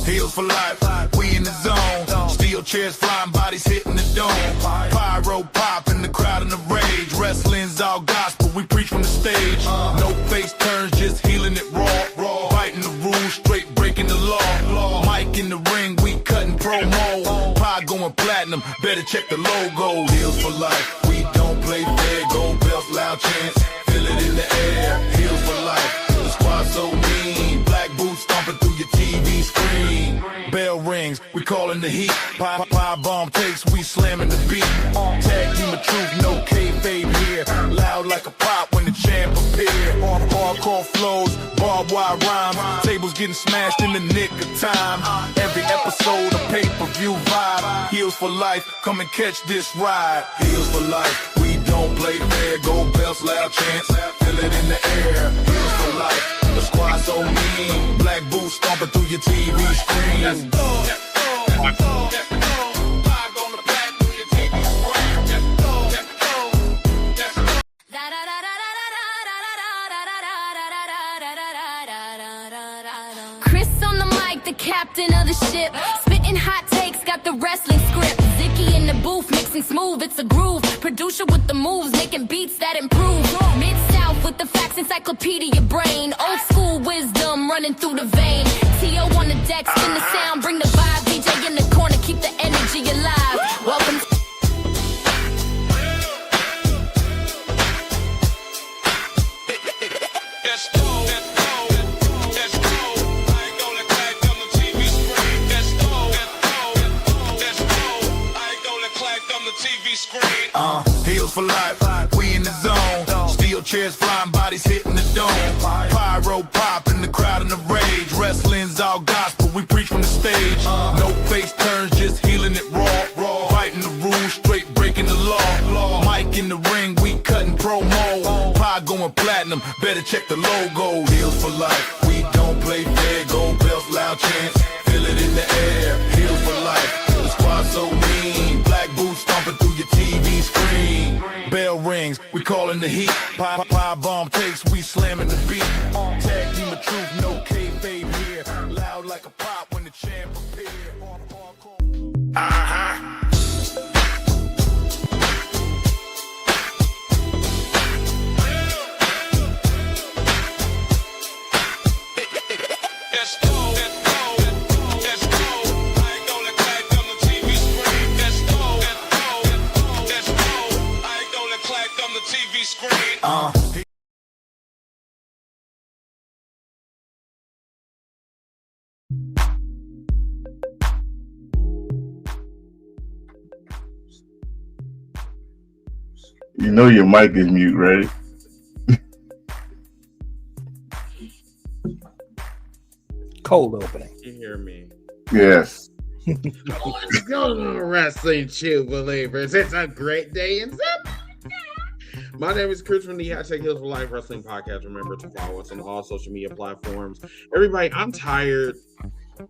Heels for life, we in the zone. Steel chairs flying, bodies hitting the dome. Pyro pop in the crowd in the rage. Wrestling's all gospel, we preach from the stage. No face turns, just healing it raw. Fighting the rules, straight breaking the law. Mike in the ring, we cutting promo. Pie going platinum, better check the logo. Heels for life, we don't play fair. Gold belts, loud chants, feel it in the air. Heels for life, the squad so mean. Black boots stomping through your TV screen. Bell rings, we calling the heat. Pie bomb takes, we slamming the beat. Tag team of truth, no kayfabe here. Loud like a pop when the champ appear. Hardcore flows, barbed wire rhymes. Tables getting smashed in the nick of time. Every episode a pay-per-view vibe. Heels for life, come and catch this ride. Heels for life, we don't play fair. Gold belts, loud chants, feel it in the air. Heels for life, the squad so mean. Black boots stomping through your TV screen. Chris on the mic, the captain of the ship. Spitting hot takes, got the wrestling script. Zicky in the booth, mixing smooth, it's a groove. Producer with the moves, making beats that improve. Mid-South with the facts, encyclopedia brain. Old school wisdom running through the vein. T.O. on the deck, spin the sound, bring the vibe. DJ in the corner, keep the energy alive. Welcome to Heels for life, we in the zone. Steel chairs flying, bodies hitting the dome. Pyro pop in the crowd in the rage. Wrestling's all gospel, we preach from the stage. No face turns, just healing it raw. Fighting the rules, straight breaking the law. Mike in the ring, we cutting promo. Pie going platinum, better check the logo. Heels for life, we don't play fair. Gold belts, loud chants, feel it in the air. Heels for life, the squad so mean. Black boots stomping through your TV screen. Bell rings, we calling the heat. Pie bomb takes, we slamming the beat. Tag team of truth, no kayfabe here. Loud like a pop when the champ appear. You know your mic is mute, right? Cold opening. You hear me? Yes. What's going on, wrestling true believers? It's a great day in September. My name is Chris from the #Heels for Life Wrestling Podcast. Remember to follow us on all social media platforms. Everybody, I'm tired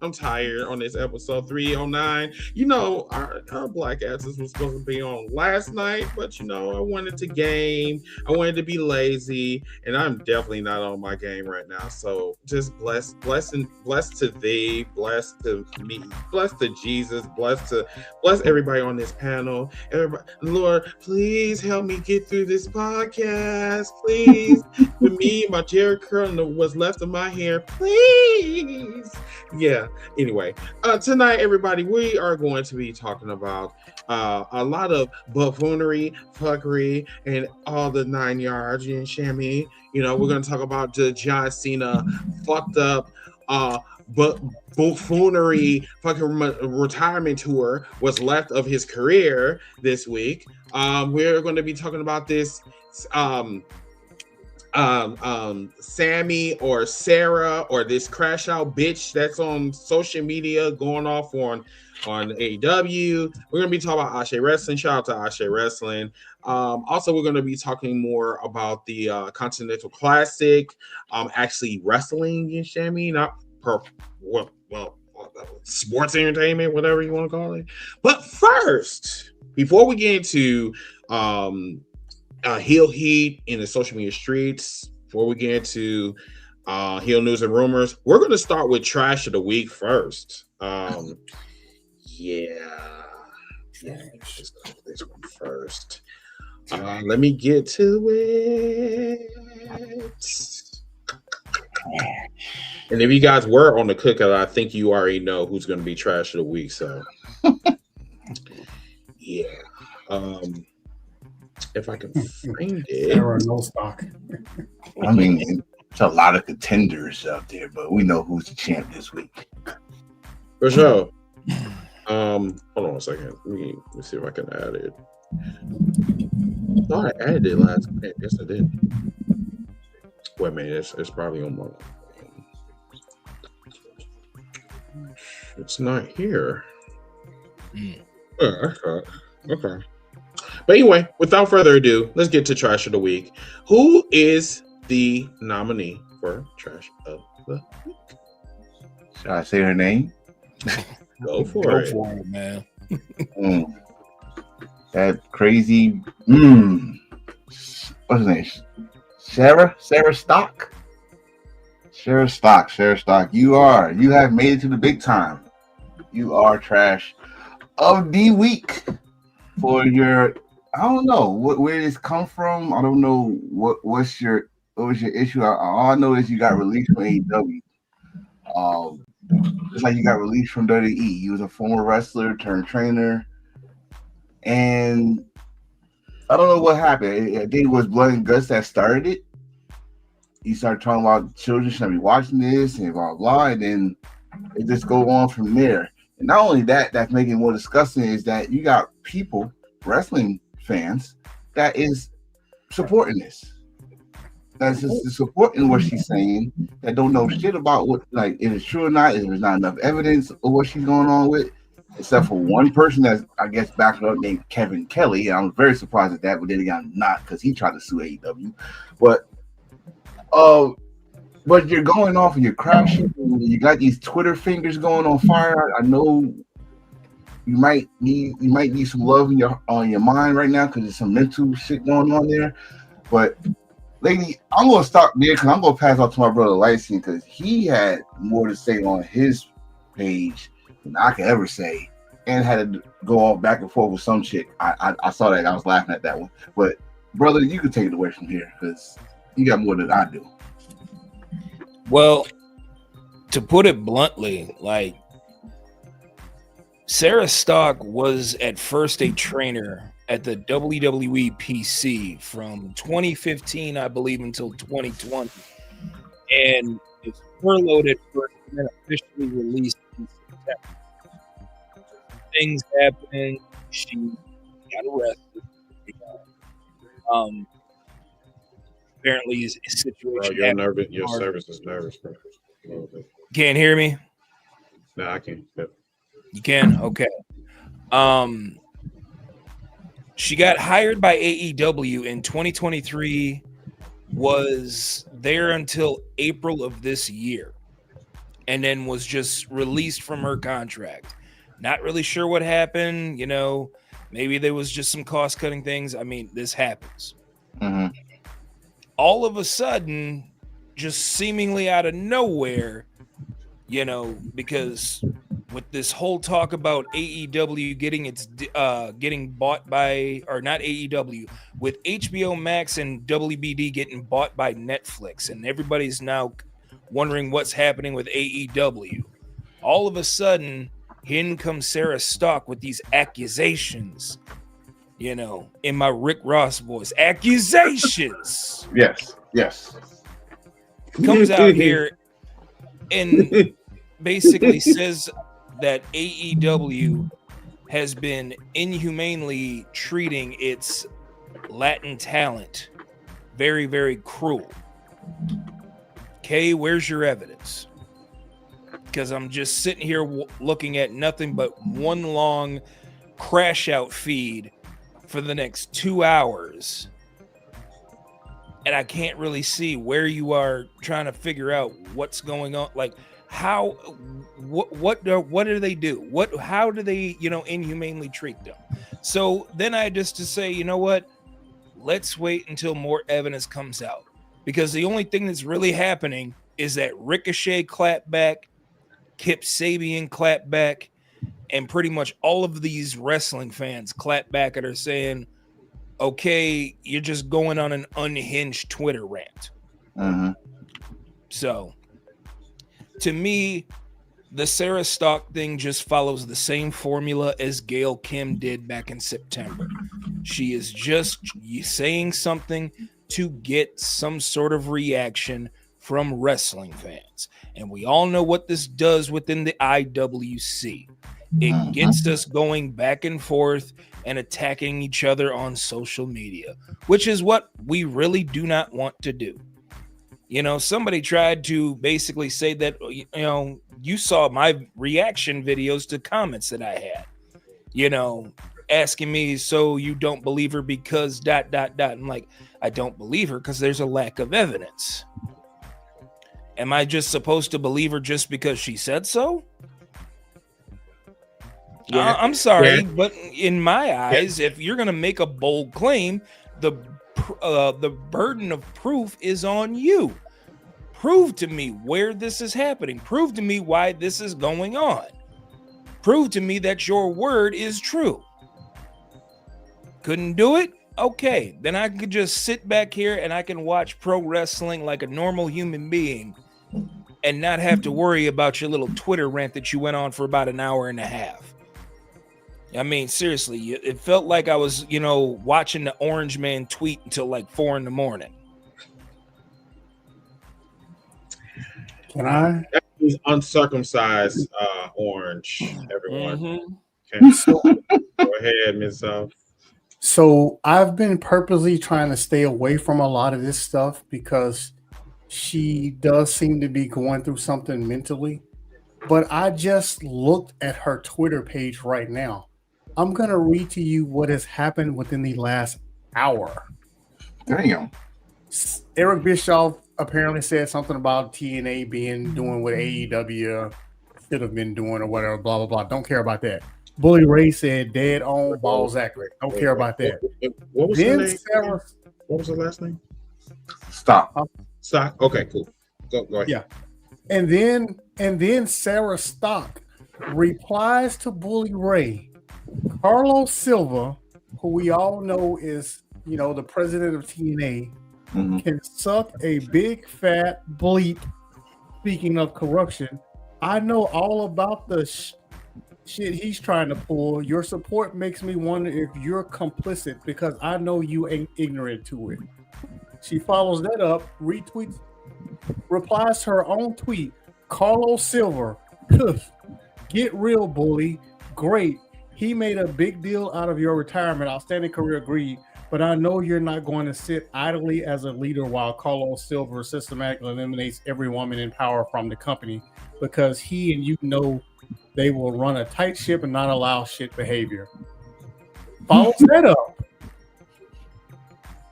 on this episode 309. You know, our Black Asses was supposed to be on last night, but you know, I wanted to game. I wanted to be lazy, and I'm definitely not on my game right now. So just blessed to thee, blessed to me, blessed to Jesus, bless everybody on this panel. Everybody, Lord, please help me get through this podcast. Please, for me, my Jerry curl and what's left of my hair, please. Yeah. Anyway, tonight, everybody, we are going to be talking about a lot of buffoonery, fuckery, and all the 9 yards and chamois. You know, we're going to talk about the John Cena fucked up buffoonery fucking retirement tour, what's left of his career this week. We're going to be talking about this Sammy or Sarah or this crash out bitch that's on social media going off on AEW. We're gonna be talking about Ashe Wrestling. Shout out to Ashe Wrestling. Also, we're gonna be talking more about the Continental Classic. Actually wrestling in Shammy, not sports entertainment, whatever you want to call it. But first, before we get into heel heat in the social media streets, before we get into heel news and rumors, we're going to start with trash of the week first. Let's go with this one first. Let me get to it. And if you guys were on the cookout, I think you already know who's going to be trash of the week. So, yeah. If I can find it. There are no stock. I mean, it's a lot of contenders out there, but we know who's the champ this week. For sure. Hold on a second. Let me see if I can add it. I thought I added it last week. Yes, I did. Wait a minute. It's probably on my. It's not here. Okay. But anyway, without further ado, let's get to trash of the week. Who is the nominee for trash of the week? Should I say her name? Go for it, man. That crazy. What's her name? Sarah Stock. Sarah Stock. You have made it to the big time. You are trash of the week for your. I don't know where this come from. I don't know what was your issue. All I know is you got released from AEW. Just like you got released from WWE. You was a former wrestler turned trainer, and I don't know what happened. I think it was Blood and Guts that started it. You started talking about children should be watching this and blah blah, and then it just go on from there. And not only that, that's making it more disgusting is that you got people, wrestling fans, that is supporting this. That's just supporting what she's saying. That don't know shit about what, like, if it's true or not. If there's not enough evidence of what she's going on with, except for one person that's, I guess, backed up named Kevin Kelly. And I'm very surprised at that, but then again, not because he tried to sue AEW. But you're going off and you're crashing. You got these Twitter fingers going on fire. I know you might need some love on your mind right now because there's some mental shit going on there. But lady, I'm gonna stop there because I'm gonna pass off to my brother Lyson because he had more to say on his page than I could ever say, and had to go all back and forth with some chick. I saw that. I was laughing at that one. But brother, you can take it away from here because you got more than I do. Well, to put it bluntly, like, Sarah Stock was at first a trainer at the WWE PC from 2015, I believe, until 2020, and is furloughed at first and then officially released in September. Things happened. She got arrested. Apparently, his situation. Bro, you're nervous. Your service is nervous, bro. Can't hear me? No, I can't. Yep. You can? Okay. She got hired by AEW in 2023, was there until April of this year, and then was just released from her contract. Not really sure what happened. You know, maybe there was just some cost-cutting things. I mean, this happens. Mm-hmm. All of a sudden, just seemingly out of nowhere, you know, because with this whole talk about AEW getting bought by, or not AEW, with HBO Max and WBD getting bought by Netflix, and everybody's now wondering what's happening with AEW. All of a sudden, in comes Sarah Stock with these accusations, you know, in my Rick Ross voice, accusations. Yes. Comes out here and basically says that AEW has been inhumanely treating its Latin talent very, very cruel. Kay, where's your evidence? Because I'm just sitting here looking at nothing but one long crash out feed for the next 2 hours. And I can't really see where you are trying to figure out what's going on. Like, how, what do they do? How do they, inhumanely treat them? So then I just to say, you know what? Let's wait until more evidence comes out, because the only thing that's really happening is that Ricochet clapped back, Kip Sabian clapped back, and pretty much all of these wrestling fans clap back at her saying, okay, you're just going on an unhinged Twitter rant. So to me, the Sarah Stock thing just follows the same formula as Gail Kim did back in September. She is just saying something to get some sort of reaction from wrestling fans. And we all know what this does within the IWC. It gets us going back and forth and attacking each other on social media, which is what we really do not want to do. Somebody tried to basically say that, you saw my reaction videos to comments that I had, asking me, so you don't believe her because ... I'm like, I don't believe her because there's a lack of evidence. Am I just supposed to believe her just because she said so? Yeah. I'm sorry, but in my eyes, if you're going to make a bold claim, the burden of proof is on you. Prove to me where this is happening. Prove to me why this is going on. Prove to me that your word is true. Couldn't do it? Okay, then I could just sit back here and I can watch pro wrestling like a normal human being and not have to worry about your little Twitter rant that you went on for about an hour and a half. I mean, seriously, it felt like I was, watching the Orange Man tweet until like 4 a.m. Can I? That means uncircumcised orange, everyone. Mm-hmm. Okay. So, go ahead, Ms. So I've been purposely trying to stay away from a lot of this stuff because she does seem to be going through something mentally. But I just looked at her Twitter page right now. I'm going to read to you what has happened within the last hour. Damn. Eric Bischoff apparently said something about TNA doing what AEW should have been doing or whatever, blah, blah, blah. Don't care about that. Bully Ray said dead on, balls accurate. Don't care about that. What was then her name? Sarah, what was her last name? Stop. Stock. Okay, cool. Go ahead. Yeah. And then Sarah Stock replies to Bully Ray. Carlos Silva, who we all know is, the president of TNA, can suck a big fat bleep. Speaking of corruption, I know all about the shit he's trying to pull. Your support makes me wonder if you're complicit because I know you ain't ignorant to it. She follows that up, retweets, replies to her own tweet. Carlos Silva, get real, Bully. Great. He made a big deal out of your retirement. Outstanding career, agreed. But I know you're not going to sit idly as a leader while Carlos Silva systematically eliminates every woman in power from the company because he and you know they will run a tight ship and not allow shit behavior. Follows that up.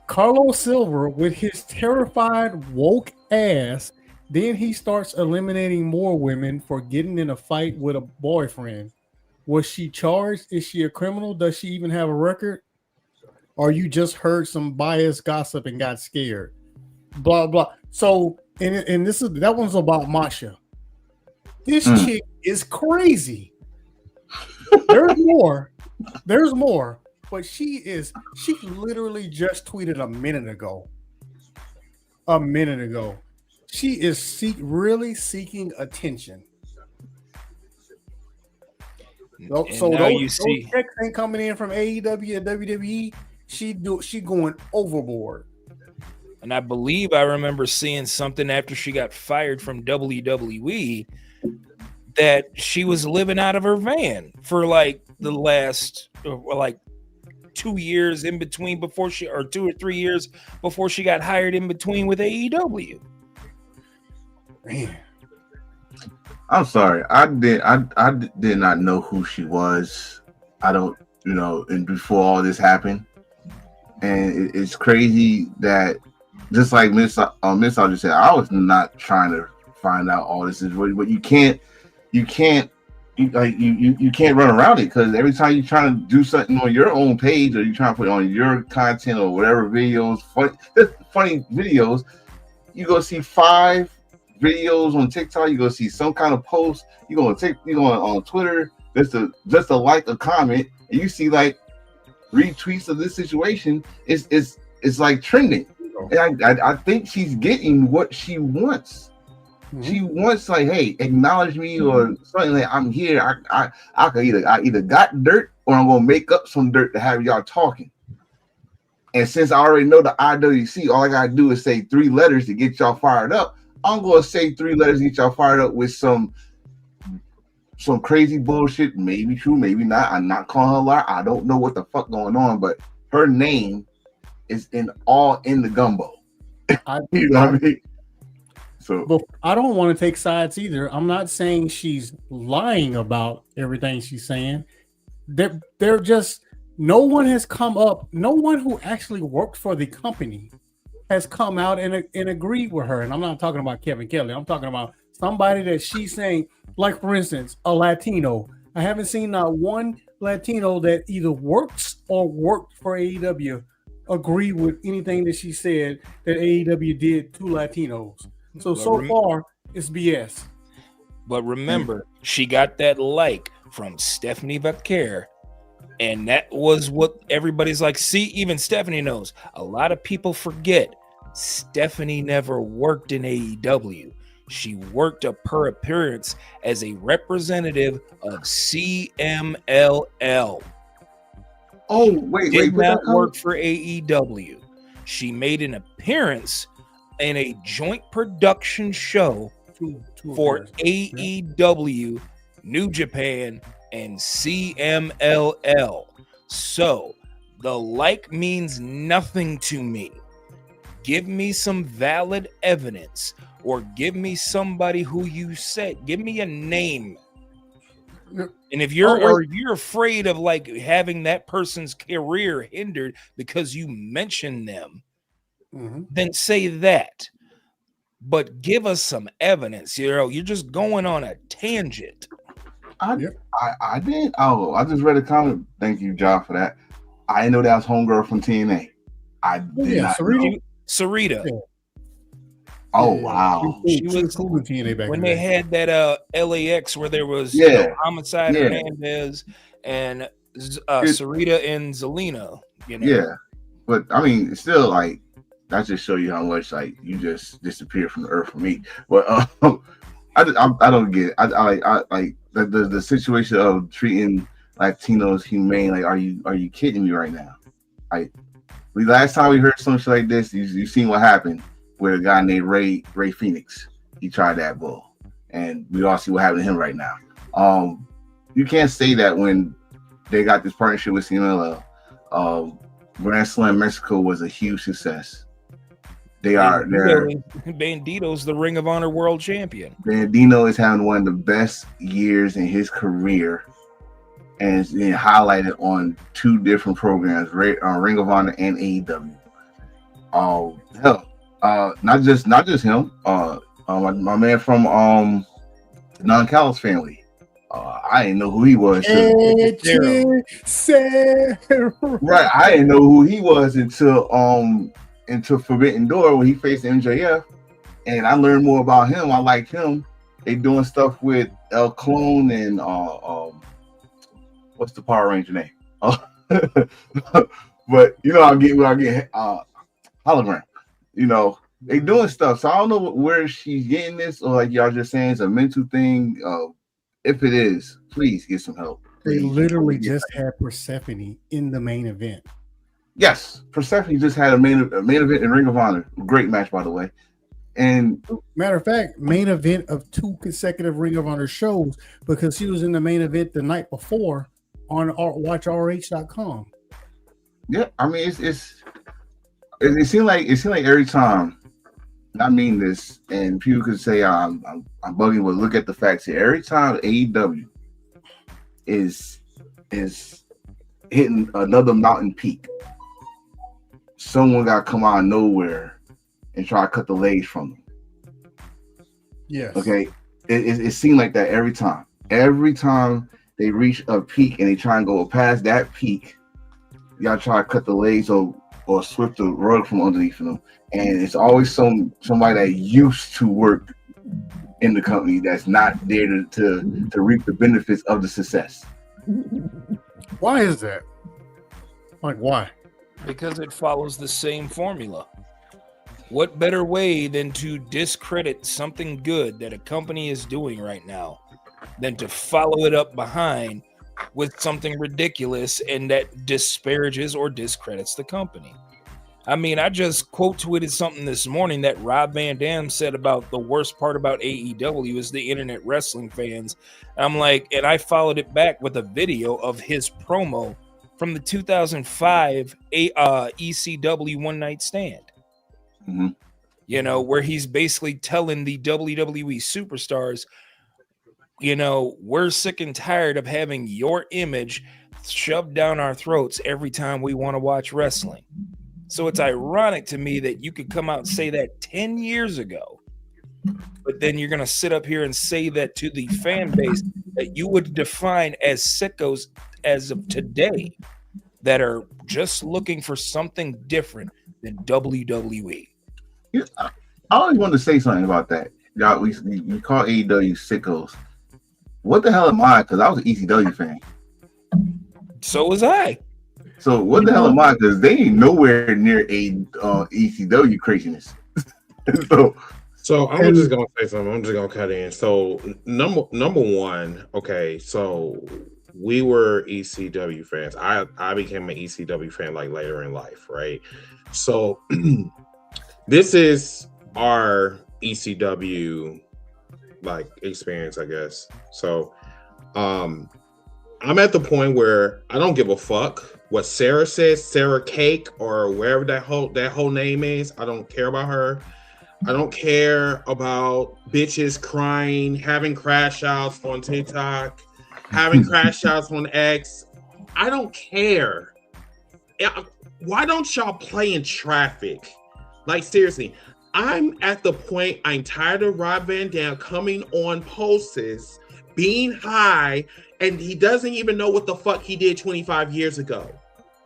Carlos Silva, with his terrified woke ass, then he starts eliminating more women for getting in a fight with a boyfriend. Was she charged? Is she a criminal? Does she even have a record? Or you just heard some biased gossip and got scared? Blah blah. So, and that one's about Masha. This chick is crazy. There's more, but she literally just tweeted a minute ago. She is really seeking attention. So those checks ain't coming in from AEW and WWE. She going overboard. And I believe I remember seeing something after she got fired from WWE that she was living out of her van for like the last 2 years in between before she, or 2 or 3 years before she got hired in between with AEW. Man. I'm sorry. I did not know who she was. I don't, and before all this happened. And it's crazy that just like Miss just said, I was not trying to find out all this is, but you can't run around it, because every time you're trying to do something on your own page, or you're trying to put on your content or whatever videos, funny videos, you go see 5 videos on TikTok, you go see some kind of post, you go on Twitter just to like a comment, and you see like retweets of this situation. It's like trending, and I think she's getting what she wants. She wants, like, hey, acknowledge me, or something like, I'm here. I could either got dirt, or I'm gonna make up some dirt to have y'all talking. And since I already know the IWC, all I gotta do is say 3 letters to get y'all fired up. I'm gonna say 3 letters to get y'all fired up with some crazy bullshit. Maybe true, maybe not. I'm not calling her a liar. I don't know what the fuck going on, but her name is in the gumbo. You know what I mean? So, but I don't want to take sides either. I'm not saying she's lying about everything she's saying. They're just, no one has come up. No one who actually worked for the company has come out and agreed with her. And I'm not talking about Kevin Kelly. I'm talking about somebody that she's saying, like, for instance, a Latino. I haven't seen not one Latino that either works or worked for AEW agree with anything that she said that AEW did to Latinos. So far, it's BS. But remember, she got that like from Stephanie Vaquer, and that was what everybody's like. See, even Stephanie knows. A lot of people forget Stephanie never worked in AEW. She worked a per appearance as a representative of CMLL. Oh, wait, did not work for AEW. She made an appearance in a joint production show for AEW, New Japan, and CMLL. So the like means nothing to me. Give me some valid evidence, or give me somebody who you said. Give me a name. And if you're you're afraid of like having that person's career hindered because you mention them, then say that. But give us some evidence. You're just going on a tangent. I didn't. Oh, I just read a comment. Thank you, John, for that. I didn't know that was homegirl from TNA. I did not know. Sarita. Yeah. Oh, wow. She was cool with TNA back when they had that LAX where there was Homicide Hernandez and Sarita and Zelina. Yeah, but I mean, still, like, that just show you how much like you just disappeared from the earth for me. But I don't get it. I like the situation of treating Latinos humane. Like, are you kidding me right now? Like, last time we heard some shit like this, you seen what happened with a guy named Ray Phoenix. He tried that bull, and we all see what happened to him right now. You can't say that when they got this partnership with CMLL. Grand Slam Mexico was a huge success. Bandito's the Ring of Honor World Champion. Bandito is having one of the best years in his career, and it's being highlighted on 2 different programs, Ring of Honor and AEW. Not just him. My man from Non-Callis family. I didn't know who he was. Right, I didn't know who he was until Forbidden Door when he faced MJF, and I learned more about him. I like him. They doing stuff with El Clone and what's the Power Ranger name? But I'm getting hologram. They doing stuff. So I don't know where she's getting this, or like y'all just saying it's a mental thing. If it is, please get some help. They literally just had Persephone in the main event. Yes, Persephone just had a main event in Ring of Honor. Great match, by the way. And matter of fact, main event of 2 consecutive Ring of Honor shows, because she was in the main event the night before on watchROH.com. Yeah, I mean, it seemed like every time. I mean this, and people could say I'm bugging, but look at the facts here. Every time AEW is hitting another mountain peak, someone got to come out of nowhere and try to cut the legs from them. Yes. Okay. It seemed like that every time. Every time they reach a peak and they try and go past that peak, y'all try to cut the legs or sweep the rug from underneath them. And it's always somebody that used to work in the company that's not there to reap the benefits of the success. Why is that? Like, why? Because it follows the same formula. What better way than to discredit something good that a company is doing right now than to follow it up behind with something ridiculous and that disparages or discredits the company? I mean, I just quote tweeted something this morning that Rob Van Dam said about the worst part about AEW is the internet wrestling fans. I'm like, and I followed it back with a video of his promo from the 2005 ECW One Night Stand. Mm-hmm. You know, where he's basically telling the WWE superstars, you know, we're sick and tired of having your image shoved down our throats every time we want to watch wrestling. So it's ironic to me that you could come out and say that 10 years ago, but then you're going to sit up here and say that to the fan base that you would define as sickos as of today that are just looking for something different than WWE. Yeah, I always wanted to say something about that. Y'all, we call AEW sickos. What the hell am I? Because I was an ECW fan. So was I. So what the hell am I? Because they ain't nowhere near a ECW craziness. So I'm just gonna say something. I'm just gonna cut in. So number one, okay. So we were ECW fans. I became an ECW fan like later in life, right? So this is our ECW like experience, I guess. So I'm at the point where I don't give a fuck what Sarah says, Sarah Cake or wherever that whole name is. I don't care about her. I don't care about bitches crying, having crash outs on TikTok, having crash outs on X. I don't care. Why don't y'all play in traffic? Like, seriously, I'm at the point, I'm tired of Rob Van Dam coming on posts, being high, and he doesn't even know what the fuck he did 25 years ago.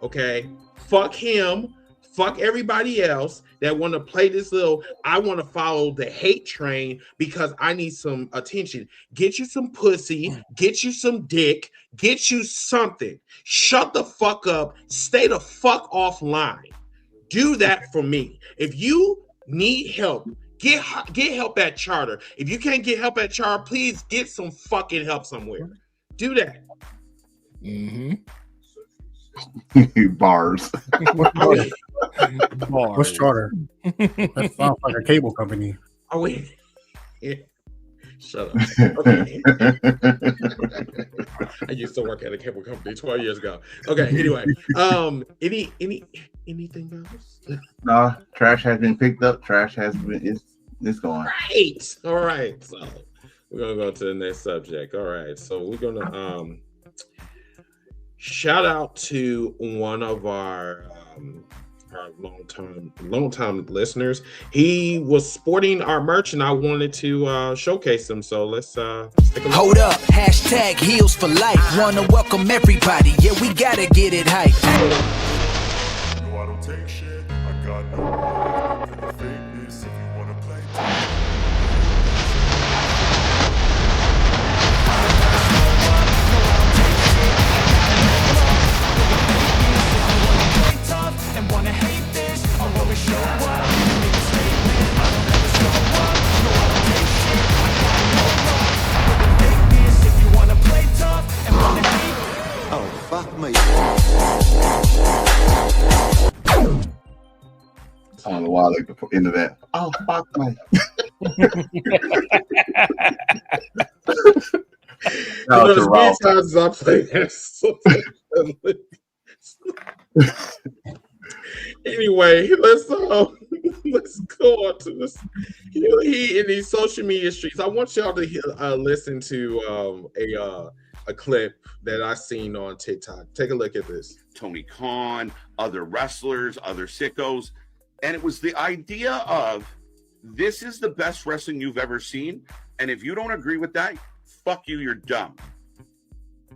Okay? Fuck him. Fuck everybody else that want to play this little, I want to follow the hate train because I need some attention. Get you some pussy, get you some dick, get you something. Shut the fuck up. Stay the fuck offline. Do that for me. If you need help, get help at Charter. If you can't get help at Charter, please get some fucking help somewhere. Do that. Mm-hmm. Bars. What's Charter? That sounds like a cable company. Oh, wait. Yeah. Shut up. Okay. I used to work at a cable company 12 years ago. Okay, anyway. Anything else? No, trash has been picked up. Trash has been it's gone. Right. All right. So we're gonna go to the next subject. All right. So we're gonna shout out to one of our long-time listeners. He was sporting our merch and I wanted to showcase him. So let's take a look. Hold up, hashtag heels for life. Wanna welcome everybody. Yeah, we gotta get it hype. No, I don't take shit. I got no love for the fakeness. If you wanna play tough and wanna hate this, I'll always show up. Make a statement, I don't ever show up. No, I don't take shit. I got no love for the fakeness. If you wanna play tough and wanna hate this. Oh, fuck me. I don't know why I like to put into that. Oh, fuck me. As many times as I play that, Anyway, let's go on to this. He in these social media streets. I want y'all to listen to a clip that I seen on TikTok. Take a look at this. Tony Khan, other wrestlers, other sickos, and it was the idea of this is the best wrestling you've ever seen, and if you don't agree with that, fuck you, you're dumb.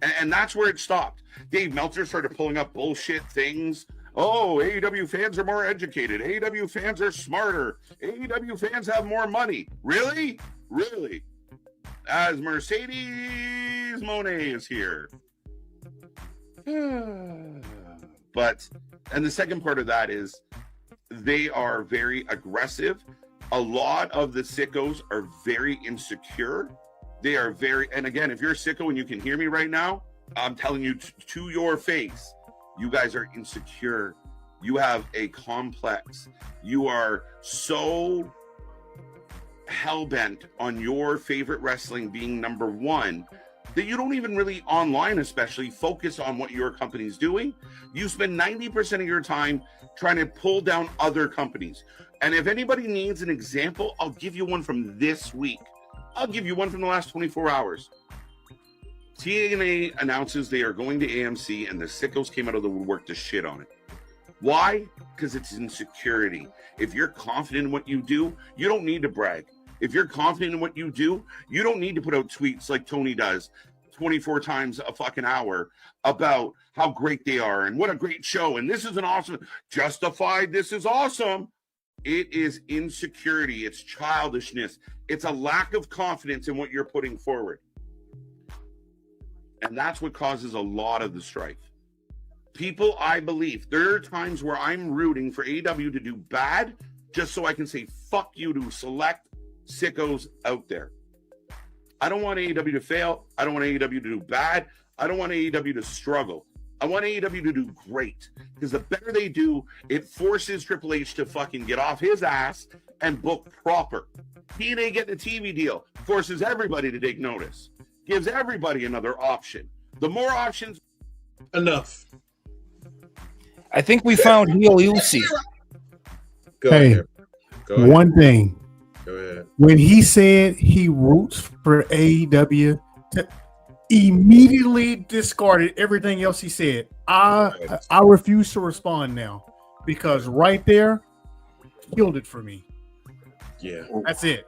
And that's where it stopped. Dave Meltzer started pulling up bullshit things. Oh, AEW fans are more educated. AEW fans are smarter. AEW fans have more money. Really? Really? As Mercedes Moné is here. But, and the second part of that is they are very aggressive. A lot of the sickos are very insecure. They are very, and again, if you're a sicko and you can hear me right now, I'm telling you to your face, you guys are insecure. You have a complex. You are so hell-bent on your favorite wrestling being number one that you don't even really online especially focus on what your company's doing. You spend 90% of your time trying to pull down other companies. And if anybody needs an example, I'll give you one from this week. I'll give you one from the last 24 hours. TNA announces they are going to AMC, and the sickos came out of the woodwork to shit on it. Why? Because it's insecurity. If you're confident in what you do, you don't need to brag. If you're confident in what you do, you don't need to put out tweets like Tony does 24 times a fucking hour about how great they are and what a great show. And this is an awesome, justified, this is awesome. It is insecurity. It's childishness. It's a lack of confidence in what you're putting forward. And that's what causes a lot of the strife. People, I believe, there are times where I'm rooting for AEW to do bad just so I can say fuck you to select sickos out there. I don't want AEW to fail. I don't want AEW to do bad. I don't want AEW to struggle. I want AEW to do great, because the better they do, it forces Triple H to fucking get off his ass and book proper. TNA getting a TV deal forces everybody to take notice, gives everybody another option. The more options, enough. I think we found heel Lucy. Go Hey, ahead. Go ahead. one thing. Go ahead. When he said he roots for AEW, immediately discarded everything else he said. I refuse to respond now, because right there killed it for me. Yeah. That's it.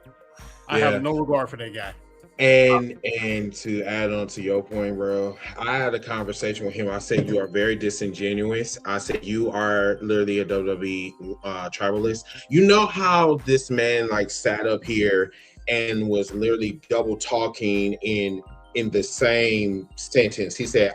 I Yeah. have no regard for that guy. And to add on to your point, bro, I had a conversation with him. I said, you are very disingenuous. I said, you are literally a WWE tribalist. You know how this man like sat up here and was literally double talking in the same sentence. He said,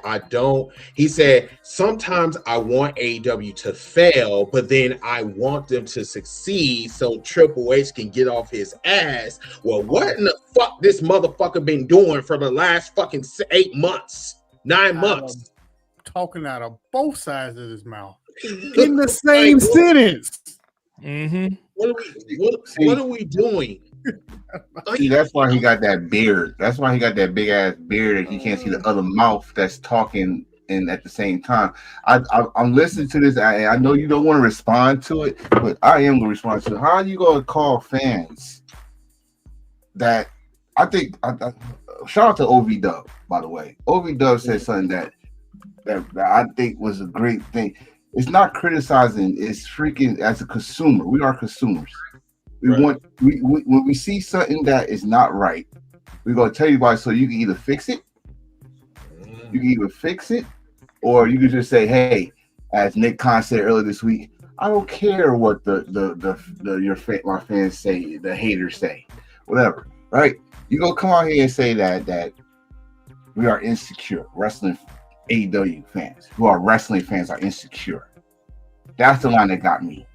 sometimes I want AEW to fail, but then I want them to succeed so Triple H can get off his ass. Well, what in the fuck this motherfucker been doing for the last fucking 8 months, 9 months? Talking out of both sides of his mouth in the same sentence. Mm-hmm. What are we doing? See, that's why he got that beard. That's why he got that big ass beard, and he can't see the other mouth that's talking and at the same time. I'm listening to this. I know you don't want to respond to it, but I am going to respond to it. How are you going to call fans that? I think shout out to OV Dub, by the way. OV Dub said something that I think was a great thing. It's not criticizing. It's freaking as a consumer. We are consumers. We want when we see something that is not right, we're gonna tell you about it so you can either fix it, or you can just say, hey, as Nick Khan said earlier this week, I don't care what my fans say, the haters say, whatever, right? You gonna come out here and say that we are insecure. Wrestling AEW fans who are wrestling fans are insecure. That's the line that got me.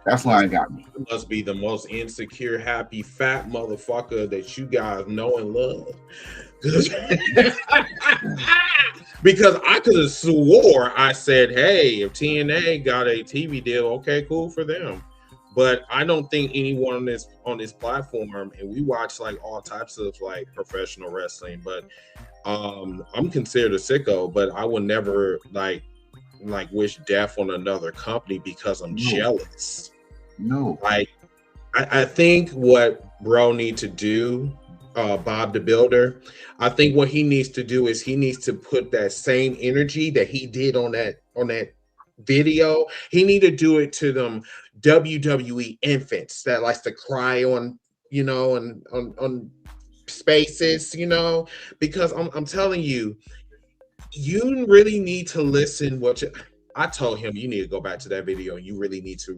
That's why it got me. You must be the most insecure, happy, fat motherfucker that you guys know and love. Because I could have swore I said, hey, if TNA got a TV deal, okay, cool for them. But I don't think anyone on this platform, and we watch like all types of like professional wrestling, but I'm considered a sicko, but I would never like like wish death on another company because I'm jealous. No. Like I think what bro need to do, Bob the Builder, I think what he needs to do is he needs to put that same energy that he did on that video. He need to do it to them WWE infants that likes to cry on, you know, and on spaces, you know, because I'm telling you, you really need to listen. I told him you need to go back to that video. You really need to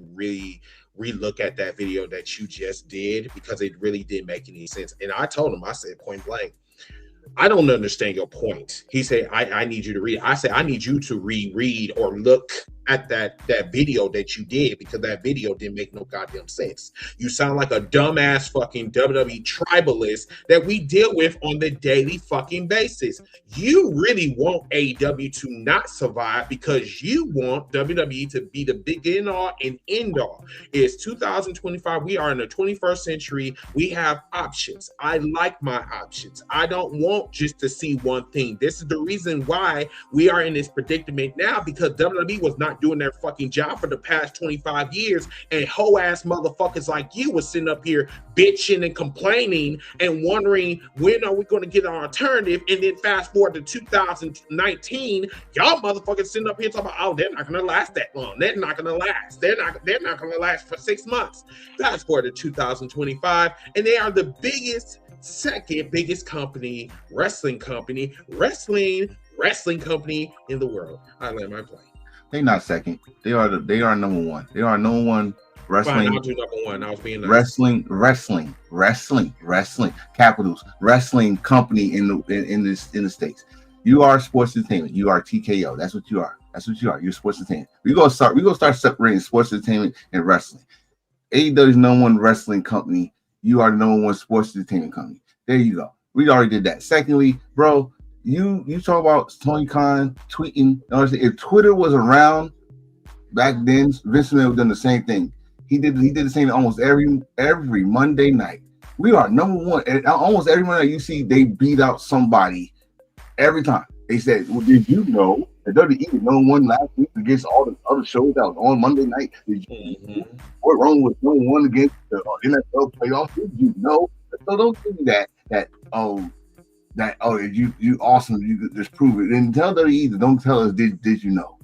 relook at that video that you just did, because it really didn't make any sense. And I told him, I said point blank, I don't understand your point. He said, I need you to read. I said, I need you to reread or look at that video that you did, because that video didn't make no goddamn sense. You sound like a dumbass fucking WWE tribalist that we deal with on the daily fucking basis. You really want AEW to not survive because you want WWE to be the begin all and end all. It's 2025. We are in the 21st century. We have options. I like my options. I don't want just to see one thing. This is the reason why we are in this predicament now, because WWE was not doing their fucking job for the past 25 years, and hoe ass motherfuckers like you was sitting up here bitching and complaining and wondering when are we going to get an alternative. And then fast forward to 2019, y'all motherfuckers sitting up here talking about, oh, they're not going to last that long. They're not going to last. They're not going to last for 6 months. Fast forward to 2025, and they are the second biggest wrestling company in the world. I land my plane. They're not second. They are number one. They are number one wrestling. Fine, I'll do number one. I was being nice. Wrestling capitals, wrestling company in the States. You are sports entertainment. You are TKO. That's what you are. You're sports entertainment. We're gonna start separating sports entertainment and wrestling. AEW is number one wrestling company. You are the number one sports entertainment company. There you go. We already did that. Secondly, bro, you talk about Tony Khan tweeting. If Twitter was around back then, Vince McMahon would have done the same thing. He did the same almost every Monday night. We are number one. And almost every Monday night you see, they beat out somebody every time. They said, well, did you know that WWE was number one last week against all the other shows that was on Monday night? Did you know what wrong was number one against the NFL playoffs? Did you know? So don't give me that you awesome, you just prove it. And tell WWE, don't tell us did you know?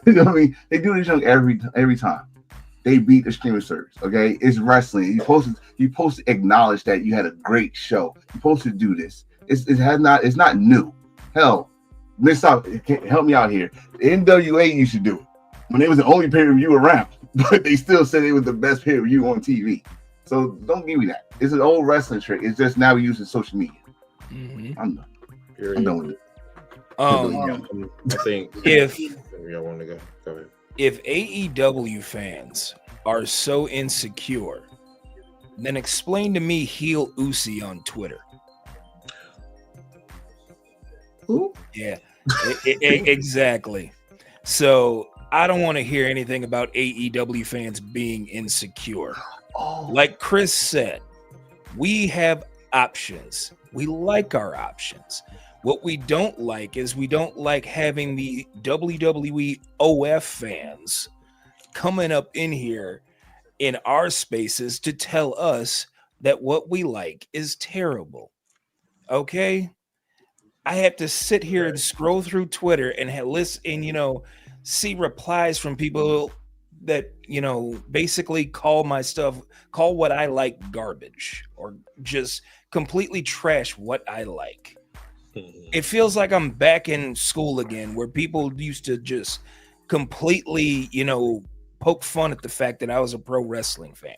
You know what I mean? They do this every time. They beat the streaming service. Okay, it's wrestling. You're supposed to acknowledge that you had a great show. You're supposed to do this. It's not new. Hell, help me out here. The NWA used to do it when they was the only pay-per-view around, but they still said it was the best pay-per-view on TV. So don't give me that. It's an old wrestling trick. It's just now we're using social media. Mm-hmm. I'm done with it. I think if y'all want to go ahead. If AEW fans are so insecure, then explain to me heel Uzi on Twitter. Who? Yeah, exactly. So I don't want to hear anything about AEW fans being insecure. Oh. Like Chris said, we have options. We like our options. What we don't like is we don't like having the WWE OF fans coming up in here in our spaces to tell us that what we like is terrible. Okay? I have to sit here and scroll through Twitter and listen and, see replies from people that, basically call what I like garbage or just completely trash what I like. It feels like I'm back in school again, where people used to just completely, poke fun at the fact that I was a pro wrestling fan.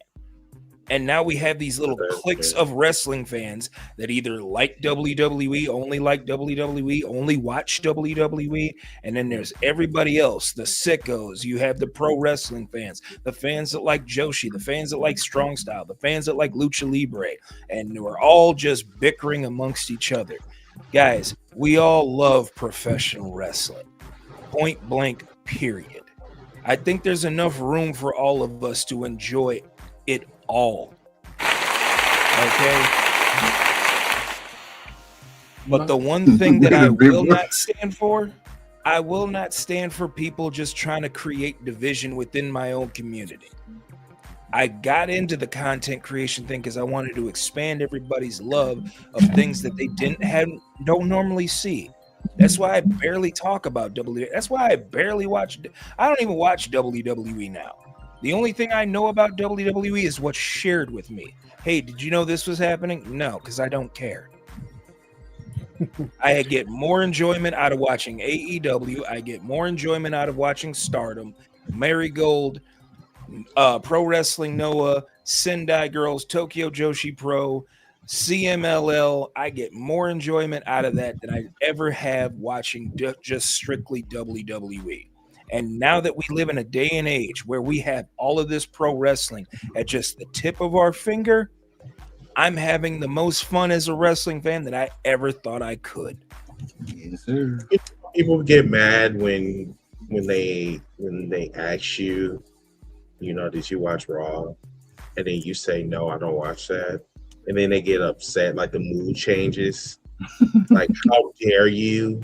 And now we have these little cliques of wrestling fans that either like WWE, only like WWE, only watch WWE. And then there's everybody else, the sickos. You have the pro wrestling fans, the fans that like Joshi, the fans that like Strong Style, the fans that like Lucha Libre. And we're all just bickering amongst each other. Guys, we all love professional wrestling. Point blank, period. I think there's enough room for all of us to enjoy it all. Okay? But the one thing that I will not stand for I will not stand for people just trying to create division within my own community. I got into the content creation thing because I wanted to expand everybody's love of things that they don't normally see. That's why I barely talk about WWE. That's why I barely watch. I don't even watch WWE now. The only thing I know about WWE is what's shared with me. Hey, did you know this was happening? No, because I don't care. I get more enjoyment out of watching AEW. I get more enjoyment out of watching Stardom, Marigold, Pro Wrestling Noah, Sendai Girls, Tokyo Joshi Pro, CMLL. I get more enjoyment out of that than I ever have watching just strictly WWE. And now that we live in a day and age where we have all of this pro wrestling at just the tip of our finger, I'm having the most fun as a wrestling fan that I ever thought I could. Yes, sir. People get mad when they ask you, did you watch Raw? And then you say, no, I don't watch that. And then they get upset, like the mood changes. Like, how dare you?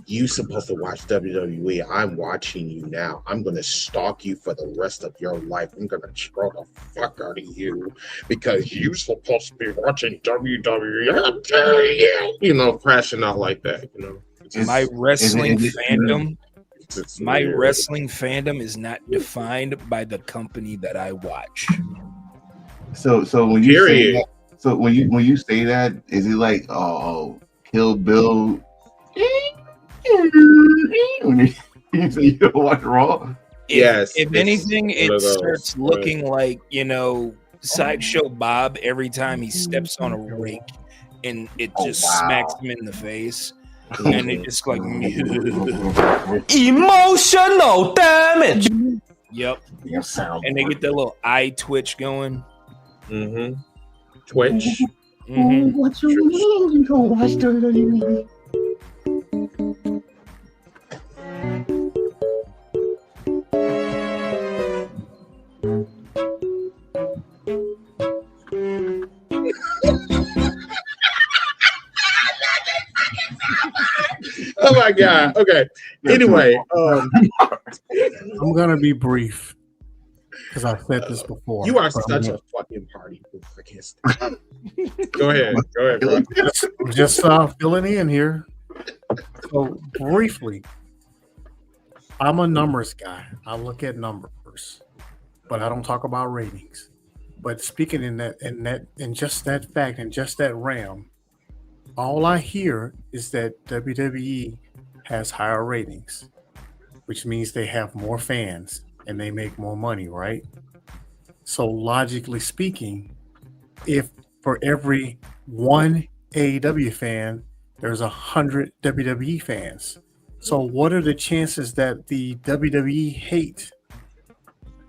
You supposed to watch WWE. I'm watching you now. I'm going to stalk you for the rest of your life. I'm going to troll the fuck out of you because you're supposed to be watching WWE. How dare you? Crashing out like that, My wrestling fandom is not defined by the company that I watch. So when you say that, when you say that, is it like Kill Bill? When you say you don't watch Raw? Yes. If anything, it starts looking like Sideshow Bob every time he steps on a rake, and it just smacks him in the face. And it just like emotional damage. Yep. And they get that little eye twitch going. Mm-hmm. Twitch. Mm-hmm. What you mean you don't watch WWE? Oh my god. Okay. Anyway, I'm gonna be brief because I've said this before. You are such a fucking party. I can't stop. Go ahead, bro. Just filling in here. So briefly, I'm a numbers guy. I look at numbers, but I don't talk about ratings. But speaking in just that fact and just that realm, all I hear is that WWE has higher ratings, which means they have more fans and they make more money, right? So logically speaking, if for every one AEW fan, there's 100 WWE fans. So what are the chances that the WWE hate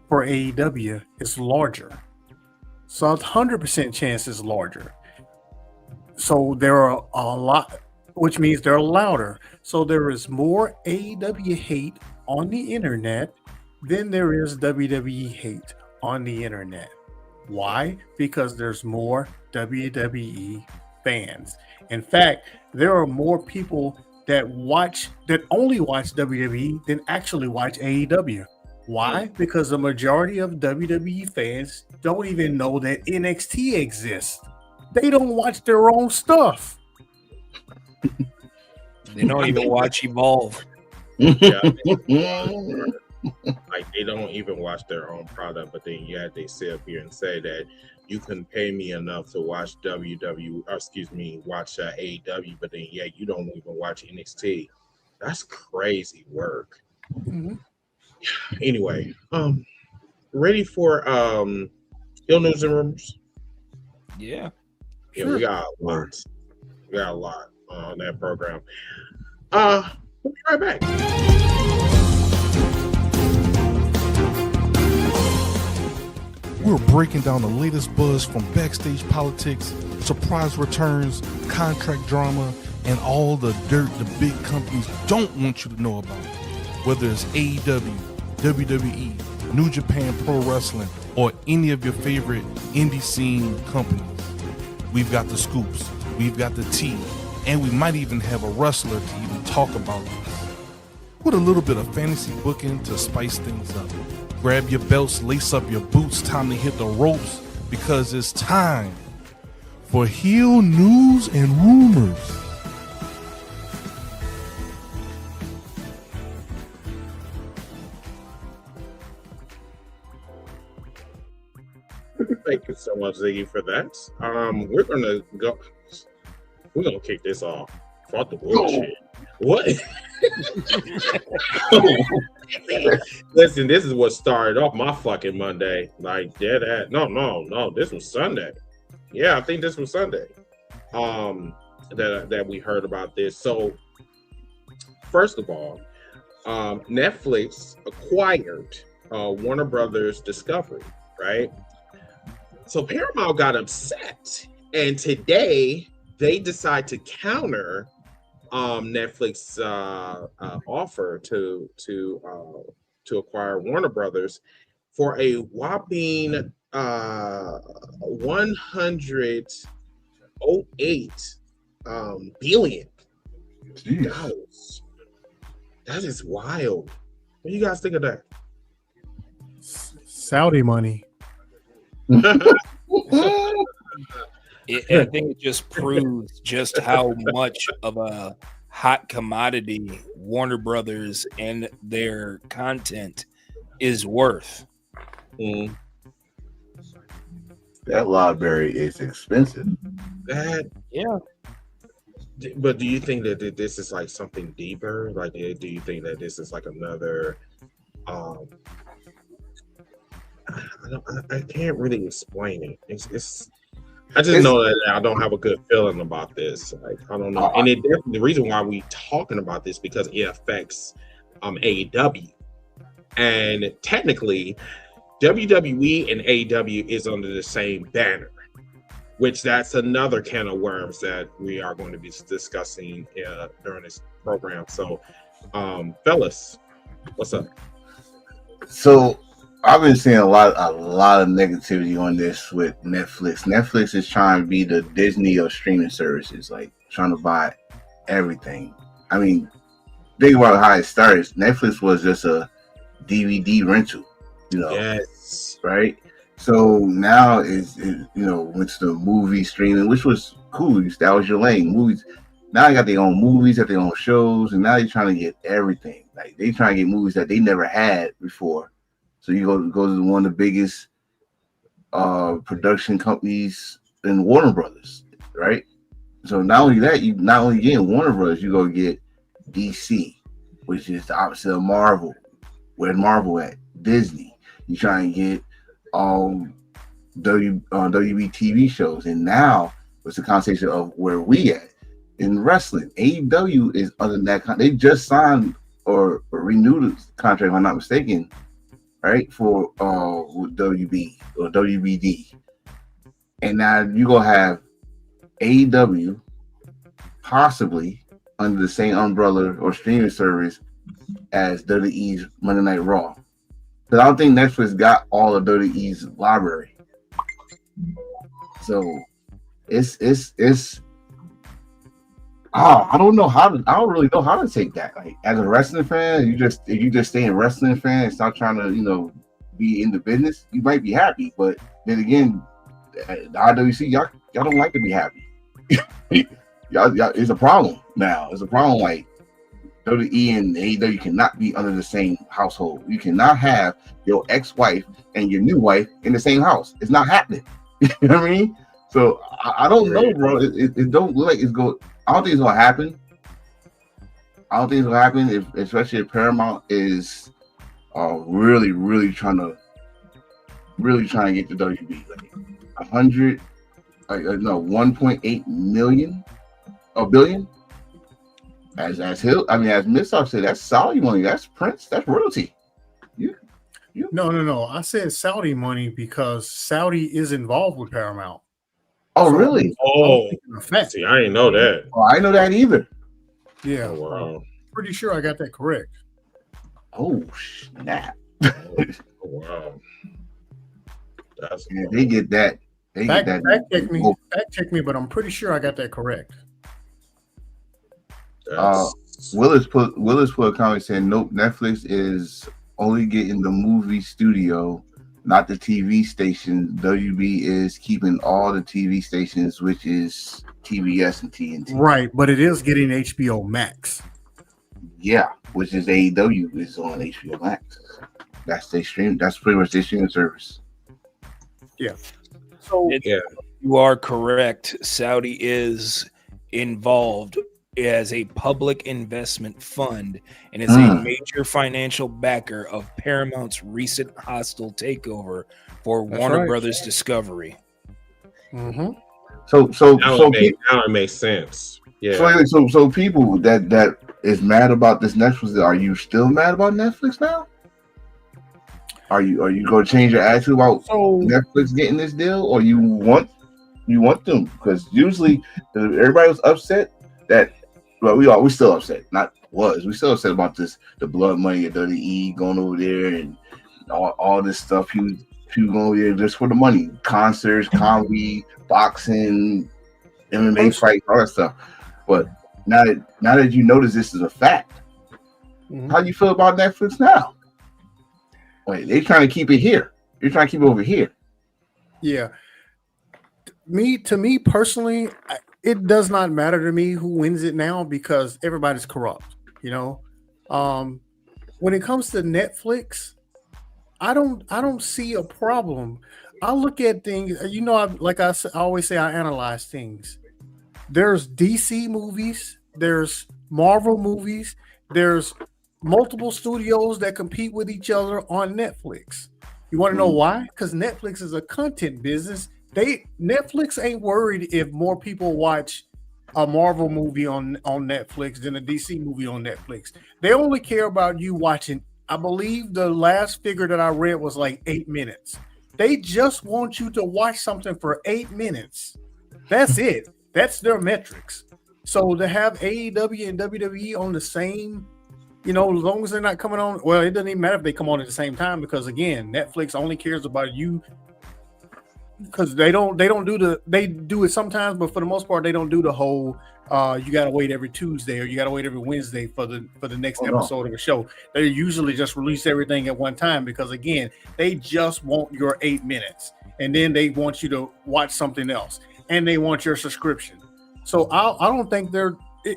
for AEW is larger? So 100% chance is larger. So there are a lot, which means they're louder. So there is more AEW hate on the internet than there is WWE hate on the internet. Why? Because there's more WWE fans. In fact, there are more people that only watch WWE than actually watch AEW. Why? Because the majority of WWE fans don't even know that NXT exists. They don't watch their own stuff. They don't even watch Evolve. Yeah, like they don't even watch their own product, but then they sit up here and say that you couldn't pay me enough to watch AEW, but then you don't even watch NXT. That's crazy work. Mm-hmm. Anyway, ready for Hill News and Rumors? Yeah. Yeah, sure. We got a lot. On that program. We'll be right back. We're breaking down the latest buzz from backstage politics, surprise returns, contract drama, and all the dirt the big companies don't want you to know about. Whether it's AEW, WWE, New Japan Pro Wrestling, or any of your favorite indie scene companies. We've got the scoops, we've got the tea, and we might even have a wrestler to even talk about this. with a little bit of fantasy booking to spice things up. Grab your belts, lace up your boots, time to hit the ropes because it's time for heel news and rumors. Thank you so much, Ziggy, for that. We're gonna kick this off. Fuck the bullshit. What? Listen, this is what started off my fucking Monday. Like no, this was Sunday. Yeah, I think this was Sunday. That we heard about this. So, first of all, Netflix acquired Warner Brothers Discovery, right? So Paramount got upset, and today they decide to counter Netflix offer to acquire Warner Brothers for a whopping $108 billion. Jeez. That is wild. What do you guys think of that? Saudi money. I think it just proves just how much of a hot commodity Warner Brothers and their content is worth. Mm. That library is expensive. Yeah. But do you think that this is like something deeper? Like, do you think that this is like another? I can't really explain it. It's I just know that I don't have a good feeling about this. Like, I don't know. And the reason why we talking about this because it affects AEW. And technically, WWE and AEW is under the same banner, which that's another can of worms that we are going to be discussing during this program. So, fellas, what's up? So I've been seeing a lot of negativity on this with Netflix. Netflix is trying to be the Disney of streaming services, like trying to buy everything. I mean, think about how it started. Netflix was just a DVD rental, Yes. right? So now it's went to the movie streaming, which was cool. That was your lane. Movies. Now they got their own movies, got their own shows, and now they're trying to get everything. Like they trying to get movies that they never had before. So you go to one of the biggest production companies in Warner Brothers, right? So not only that, you not only get Warner Brothers, you go get DC, which is the opposite of Marvel. Where's Marvel at? Disney. You try and get WB TV shows, and now it's the conversation of where we at in wrestling. AEW is under that. They just signed or renewed the contract, if I'm not mistaken, right, for WB or WBD, and now you gonna have AEW possibly under the same umbrella or streaming service as WWE's Monday Night Raw. Because I don't think Netflix got all of WWE's library, so it's. I don't really know how to take that. Like as a wrestling fan, if you just stay a wrestling fan and stop trying to, be in the business, you might be happy. But then again, the IWC, y'all don't like to be happy. y'all, it's a problem now. It's a problem. Like WWE and AEW cannot be under the same household. You cannot have your ex-wife and your new wife in the same house. It's not happening. You know what I mean? So I don't know, bro. It don't look like it's going. I don't think it's gonna happen. I don't think it's gonna happen, especially if Paramount is really trying to get the WB. Like 1.8 billion. As Missop said, that's Saudi money. That's Prince. That's royalty. No. I said Saudi money because Saudi is involved with Paramount. Oh, really? Oh, see, I didn't know that. Oh, I didn't know that either. Yeah. Oh, wow. Pretty sure I got that correct. Oh, snap. Oh, wow. They get that. Fact check me, but I'm pretty sure I got that correct. Willis put a comment saying, nope, Netflix is only getting the movie studio, not the TV station. WB is keeping all the TV stations, which is TBS and TNT. Right, but it is getting HBO Max. Yeah, which is AEW is on HBO Max. That's their stream. That's pretty much their streaming service. Yeah. So you are correct. Saudi is involved as a public investment fund and is a major financial backer of Paramount's recent hostile takeover for Warner Brothers Discovery. Mm-hmm. So now it makes sense. Yeah. So people that is mad about this Netflix, are you still mad about Netflix now? Are you going to change your attitude about Netflix getting this deal, or you want them? Because usually everybody was upset that, well, we still upset. We still upset about the blood money at WWE going over there and all this stuff. People going over there just for the money, concerts, comedy, boxing, MMA fights, all that stuff. But now that you notice this is a fact, how do you feel about Netflix now? Wait, they're trying to keep it here. You're trying to keep it over here. Yeah. To me personally, it does not matter to me who wins it now because everybody's corrupt. You know, when it comes to Netflix, I don't see a problem. I look at things. You know, I always say, I analyze things. There's DC movies. There's Marvel movies. There's multiple studios that compete with each other on Netflix. You want to know why? Because Netflix is a content business. Netflix ain't worried if more people watch a Marvel movie on Netflix than a DC movie on Netflix. They only care about you watching. I believe the last figure that I read was like 8 minutes. They just want you to watch something for 8 minutes. That's it. That's their metrics. So to have AEW and WWE on the same, you know, as long as they're not coming on, well, it doesn't even matter if they come on at the same time because again, Netflix only cares about you because they do it sometimes, but for the most part, they don't do the whole you gotta wait every Tuesday or you gotta wait every Wednesday for the next episode of a show. They usually just release everything at one time because again, they just want your 8 minutes and then they want you to watch something else and they want your subscription. So I don't think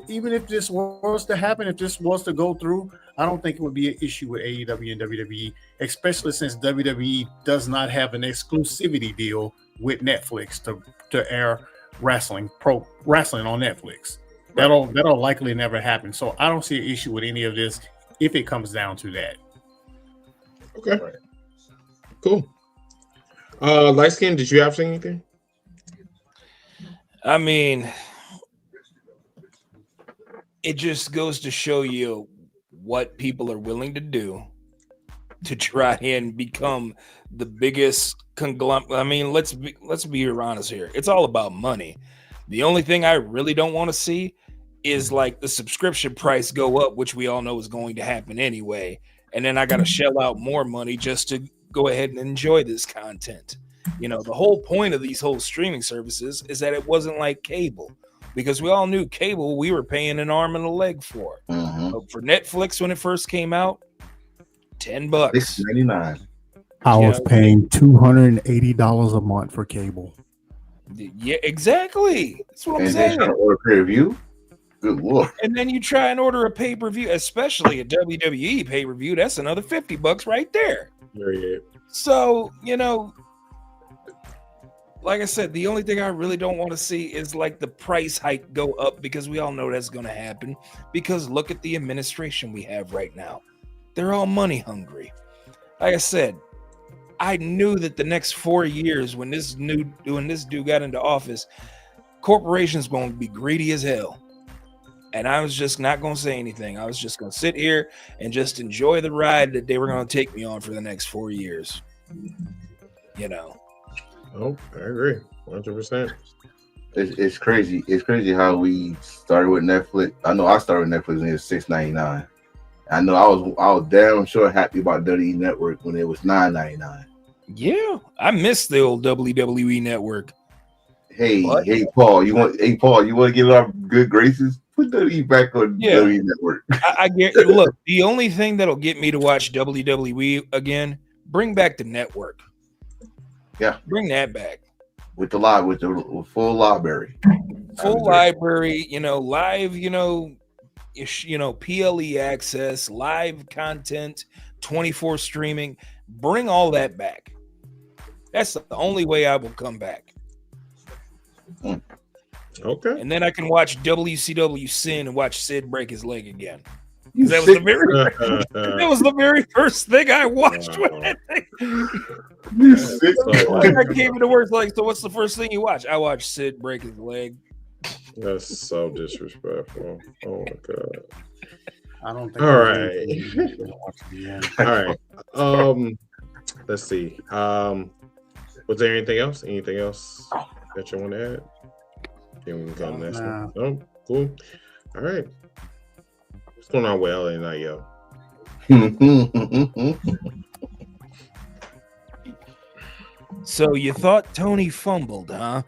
even if this was to happen, if this was to go through, I don't think it would be an issue with AEW and WWE, especially since WWE does not have an exclusivity deal with Netflix to air pro wrestling on Netflix. That'll likely never happen. So I don't see an issue with any of this if it comes down to that. Okay. Cool. Light Skin, did you have anything? I mean, it just goes to show you what people are willing to do to try and become the biggest conglomerate. I mean, let's be honest here. It's all about money. The only thing I really don't want to see is like the subscription price go up, which we all know is going to happen anyway. And then I got to shell out more money just to go ahead and enjoy this content. You know, the whole point of these whole streaming services is that it wasn't like cable. Because we all knew cable, we were paying an arm and a leg for. But for Netflix, when it first came out, $10, $6.99. I was paying $280 a month for cable. Yeah, exactly. That's what I'm saying. Trying to order pay-per-view. Good Lord. And then you try and order a pay-per-view, especially a WWE pay-per-view. That's another $50 right there. So, you know, like I said, the only thing I really don't want to see is like the price hike go up because we all know that's going to happen. Because look at the administration we have right now. They're all money hungry. Like I said, I knew that the next 4 years when this dude got into office, corporations going to be greedy as hell. And I was just not going to say anything. I was just going to sit here and just enjoy the ride that they were going to take me on for the next 4 years. You know. Oh, I agree, 100%. It's crazy. It's crazy how we started with Netflix. I know I started with Netflix when it was $6.99. I know I was damn sure happy about WWE Network when it was $9.99. Yeah, I miss the old WWE Network. Hey, Paul, you want to give our good graces? Put WWE back on Yeah. WWE Network. I get. Look, the only thing that'll get me to watch WWE again, bring back the network. Yeah. Bring that back. With the full library. Full library, live, PLE access, live content, 24 streaming. Bring all that back. That's the only way I will come back. Okay. And then I can watch WCW Sin and watch Sid break his leg again. That was the very first thing I watched. When I came into work, like, so what's the first thing you watch? I watched Sid break his leg. That's so disrespectful. Oh my god. I don't think. All right. All right. Let's see. Was there anything else? Anything else that you want to add? Then we can go next one. Oh, cool. All right. What's going on with LA Night, yo? So you thought Tony fumbled, huh?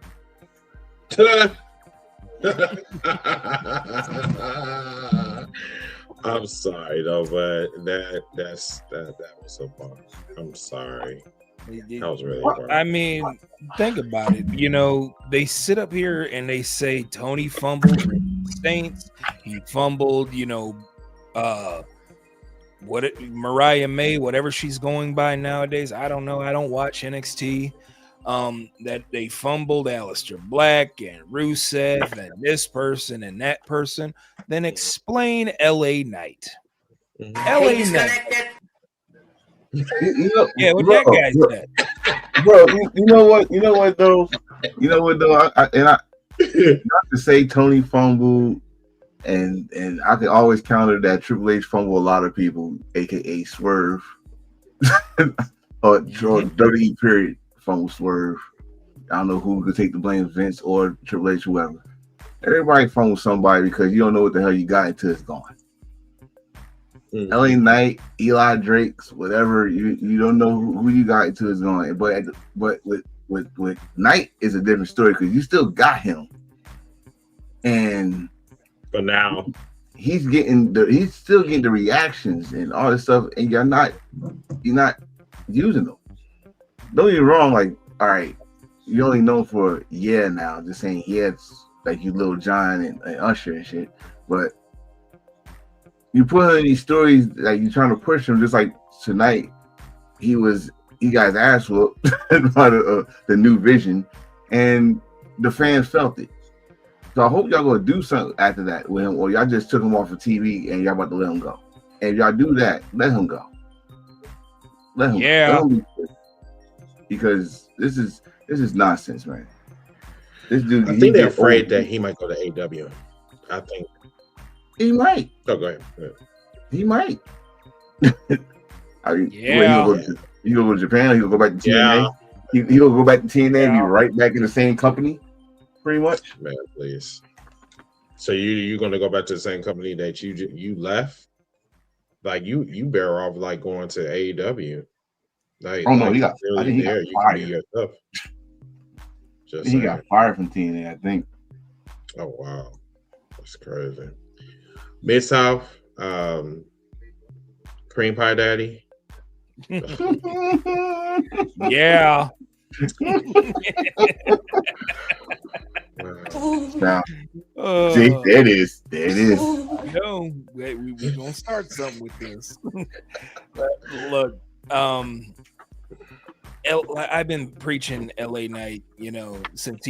I'm sorry though, but that was a bump. I'm sorry. That was really hard. I mean, think about it. They sit up here and they say Tony fumbled Saints. He fumbled, Mariah May, whatever she's going by nowadays. I don't know. I don't watch NXT. That they fumbled Aleister Black and Rusev and this person and that person. Then explain LA Knight. LA Knight. What that guy said. Bro, you know what though? I not to say Tony fumbled, and I can always counter that Triple H fumbled a lot of people, aka Swerve, or WWE period fumble Swerve. I don't know who could take the blame, Vince or Triple H, whoever. Everybody fumbles somebody because you don't know what the hell you got until it's gone. LA Knight, Eli Drake's, whatever, you don't know who you got until it's gone. But with Knight is a different story because you still got him, and but now he's still getting the reactions and all this stuff, and you're not using them. Don't get me wrong, like, all right, you only known for now, just saying like you Lil Jon and Usher and shit, but you put in these stories like you're trying to push him, just like tonight, he got his ass whooped by the New Vision, and the fans felt it. So I hope y'all gonna do something after that with him, or y'all just took him off of TV and y'all about to let him go. And if y'all do that, let him go. Let him go. Because this is nonsense, man. This dude. I think they're afraid that he might go to AW. I think he might. Oh, go ahead. He might. He gonna go to Japan. He gonna go back to TNA. He gonna go back to TNA and be right back in the same company, pretty much. Man, please. So you gonna go back to the same company that you left? Like you better off like going to AEW. Like, no, like, he got. Really I think he there, got you fired. can be yourself. He got fired from TNA, I think. Oh wow, that's crazy. Mid-South, Cream Pie Daddy. Yeah. Now, see, there it is. No, we're gonna start something with this. Look, I've been preaching LA Knight, since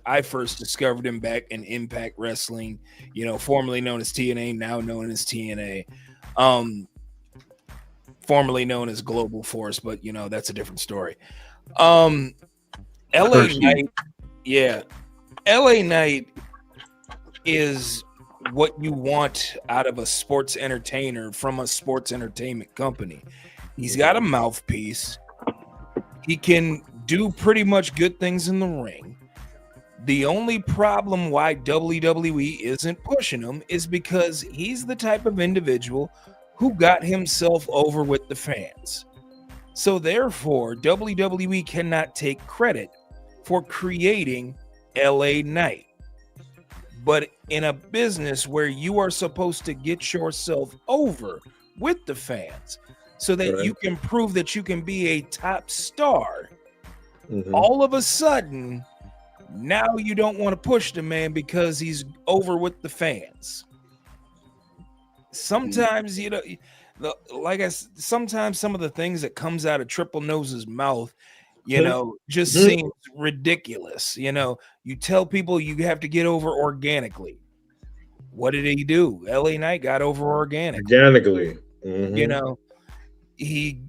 I first discovered him back in Impact Wrestling, formerly known as TNA, now known as TNA, formerly known as Global Force, but that's a different story. LA Knight, LA Knight is what you want out of a sports entertainer from a sports entertainment company. He's got a mouthpiece. He can do pretty much good things in the ring. The only problem why WWE isn't pushing him is because he's the type of individual who got himself over with the fans. So therefore, WWE cannot take credit for creating LA Knight. But in a business where you are supposed to get yourself over with the fans so that you can prove that you can be a top star, all of a sudden, now you don't want to push the man because he's over with the fans. Sometimes, you know, sometimes some of the things that comes out of Triple Nose's mouth, you know, just seems ridiculous. You know, you tell people you have to get over organically. What did he do? LA Knight got over organically. You know, he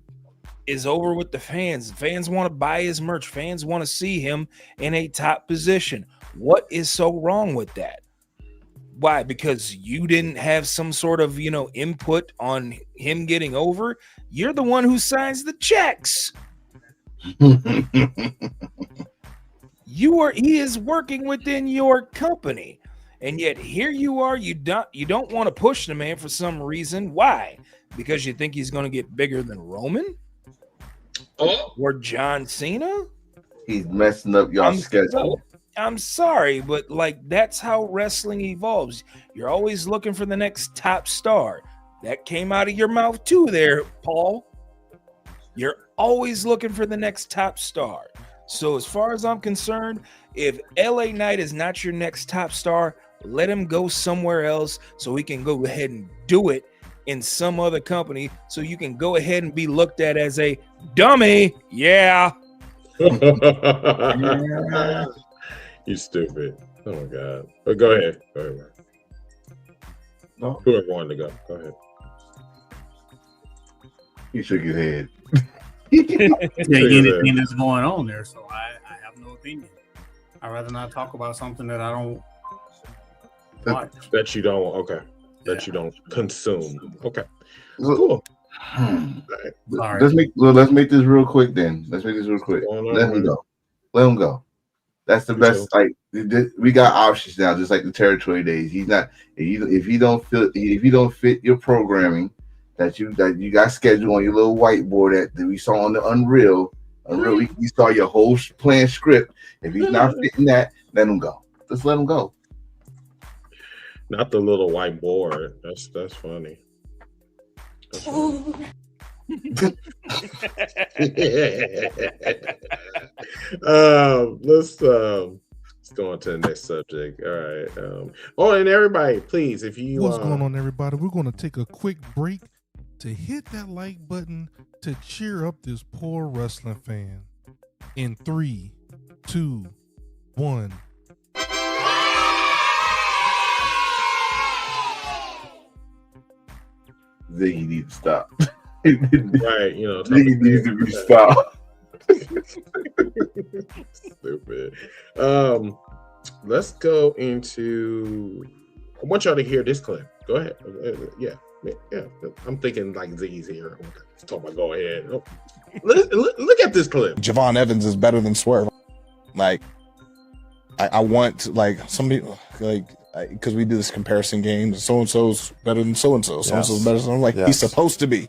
is over with the fans. Fans want to buy his merch. Fans want to see him in a top position. What is so wrong with that? Why? Because you didn't have some sort of, you know, input on him getting over. You're the one who signs the checks. He is working within your company, and yet here you are. You don't want to push the man for some reason. Why? Because you think he's going to get bigger than Roman or John Cena. He's messing up your schedule. I'm sorry, but like that's how wrestling evolves. You're always looking for the next top star. That came out of your mouth too there, Paul. You're always looking for the next top star. So as far as I'm concerned, if LA Knight is not your next top star, let him go somewhere else so he can go ahead and do it in some other company so you can go ahead and be looked at as a dummy. Yeah. You stupid. Oh my God. But go ahead. No. Whoever wanted to go. Go ahead. He shook his head. Anything that's going on there, so I have no opinion. I'd rather not talk about something that I don't watch. That you don't, okay. That you don't consume. Okay. Cool. Right. Let's make this real quick then. Let him go. That's the best. Like we got options now, just like the territory days. He's not if you don't fit your programming that you got scheduled on your little whiteboard that we saw on the Unreal. We saw your whole plan script. If he's not fitting that, let him go. Just let him go. Not the little whiteboard. That's funny. That's funny. Let's go on to the next subject. All right. And everybody, please, if you what's going on, everybody? We're going to take a quick break to hit that like button to cheer up this poor wrestling fan. In 3, 2, 1. Ziggy needs to stop. Right, you know, Ziggy needs to be stopped. Stupid. Let's go into. I want y'all to hear this clip. Go ahead. Yeah. I'm thinking like Ziggy's here. Let's talk about. Go ahead. Oh. Look at this clip. Javon Evans is better than Swerve. Like, I want like somebody like. Because we do this comparison game, so and so's better than so and so. So and so's better than I'm like, he's supposed to be.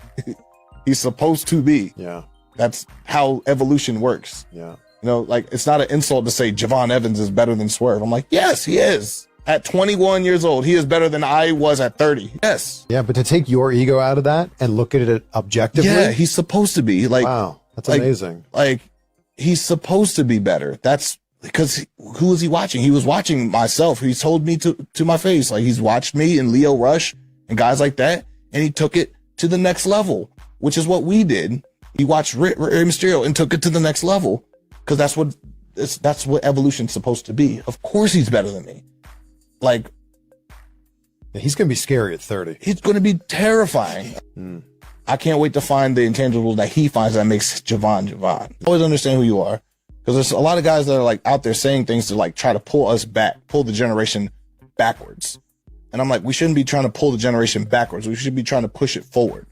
He's supposed to be. Yeah. That's how evolution works. Yeah. You know, like it's not an insult to say Javon Evans is better than Swerve. I'm like, yes, he is. At 21 years old, he is better than I was at 30. Yes. Yeah, but to take your ego out of that and look at it objectively. Yeah, he's supposed to be. Like, wow, that's amazing. Like, he's supposed to be better. That's because who was he watching? He was watching myself. He told me to my face. Like, he's watched me and Leo Rush and guys like that, and he took it to the next level, which is what we did. He watched Rey Mysterio and took it to the next level because that's what evolution's supposed to be. Of course, he's better than me. Like, he's gonna be scary at 30. He's gonna be terrifying. I can't wait to find the intangible that he finds that makes Javon. Always understand who you are. Because there's a lot of guys that are like out there saying things to like try to pull us back, pull the generation backwards. And I'm like, we shouldn't be trying to pull the generation backwards. We should be trying to push it forward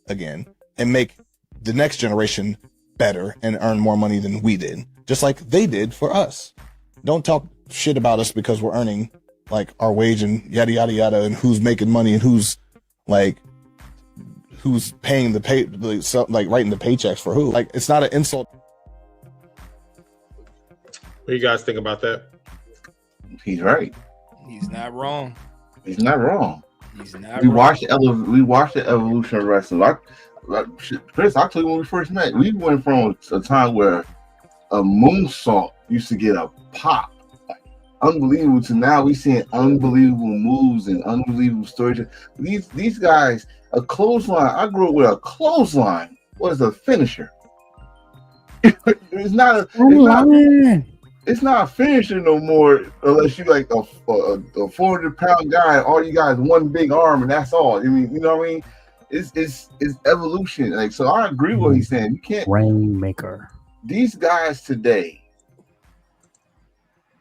again and make the next generation better and earn more money than we did, just like they did for us. Don't talk shit about us because we're earning like our wage and yada, yada, yada, and who's making money and who's paying the pay, like writing the paychecks for who. Like, it's not an insult. What do you guys think about that? He's right. He's not wrong. He's not wrong. He's not We wrong. watched the evolution of wrestling. Chris, I told you when we first met, we went from a time where a moonsault used to get a pop, like, unbelievable, to now we seeing unbelievable moves and unbelievable stories. These guys, a clothesline. I grew up with a clothesline was a finisher. It's not a finisher no more unless you like a 400-pound guy. All you guys one big arm and that's all. I mean, you know what I mean? It's evolution. Like, so I agree with what he's saying. You can't Rainmaker. These guys today.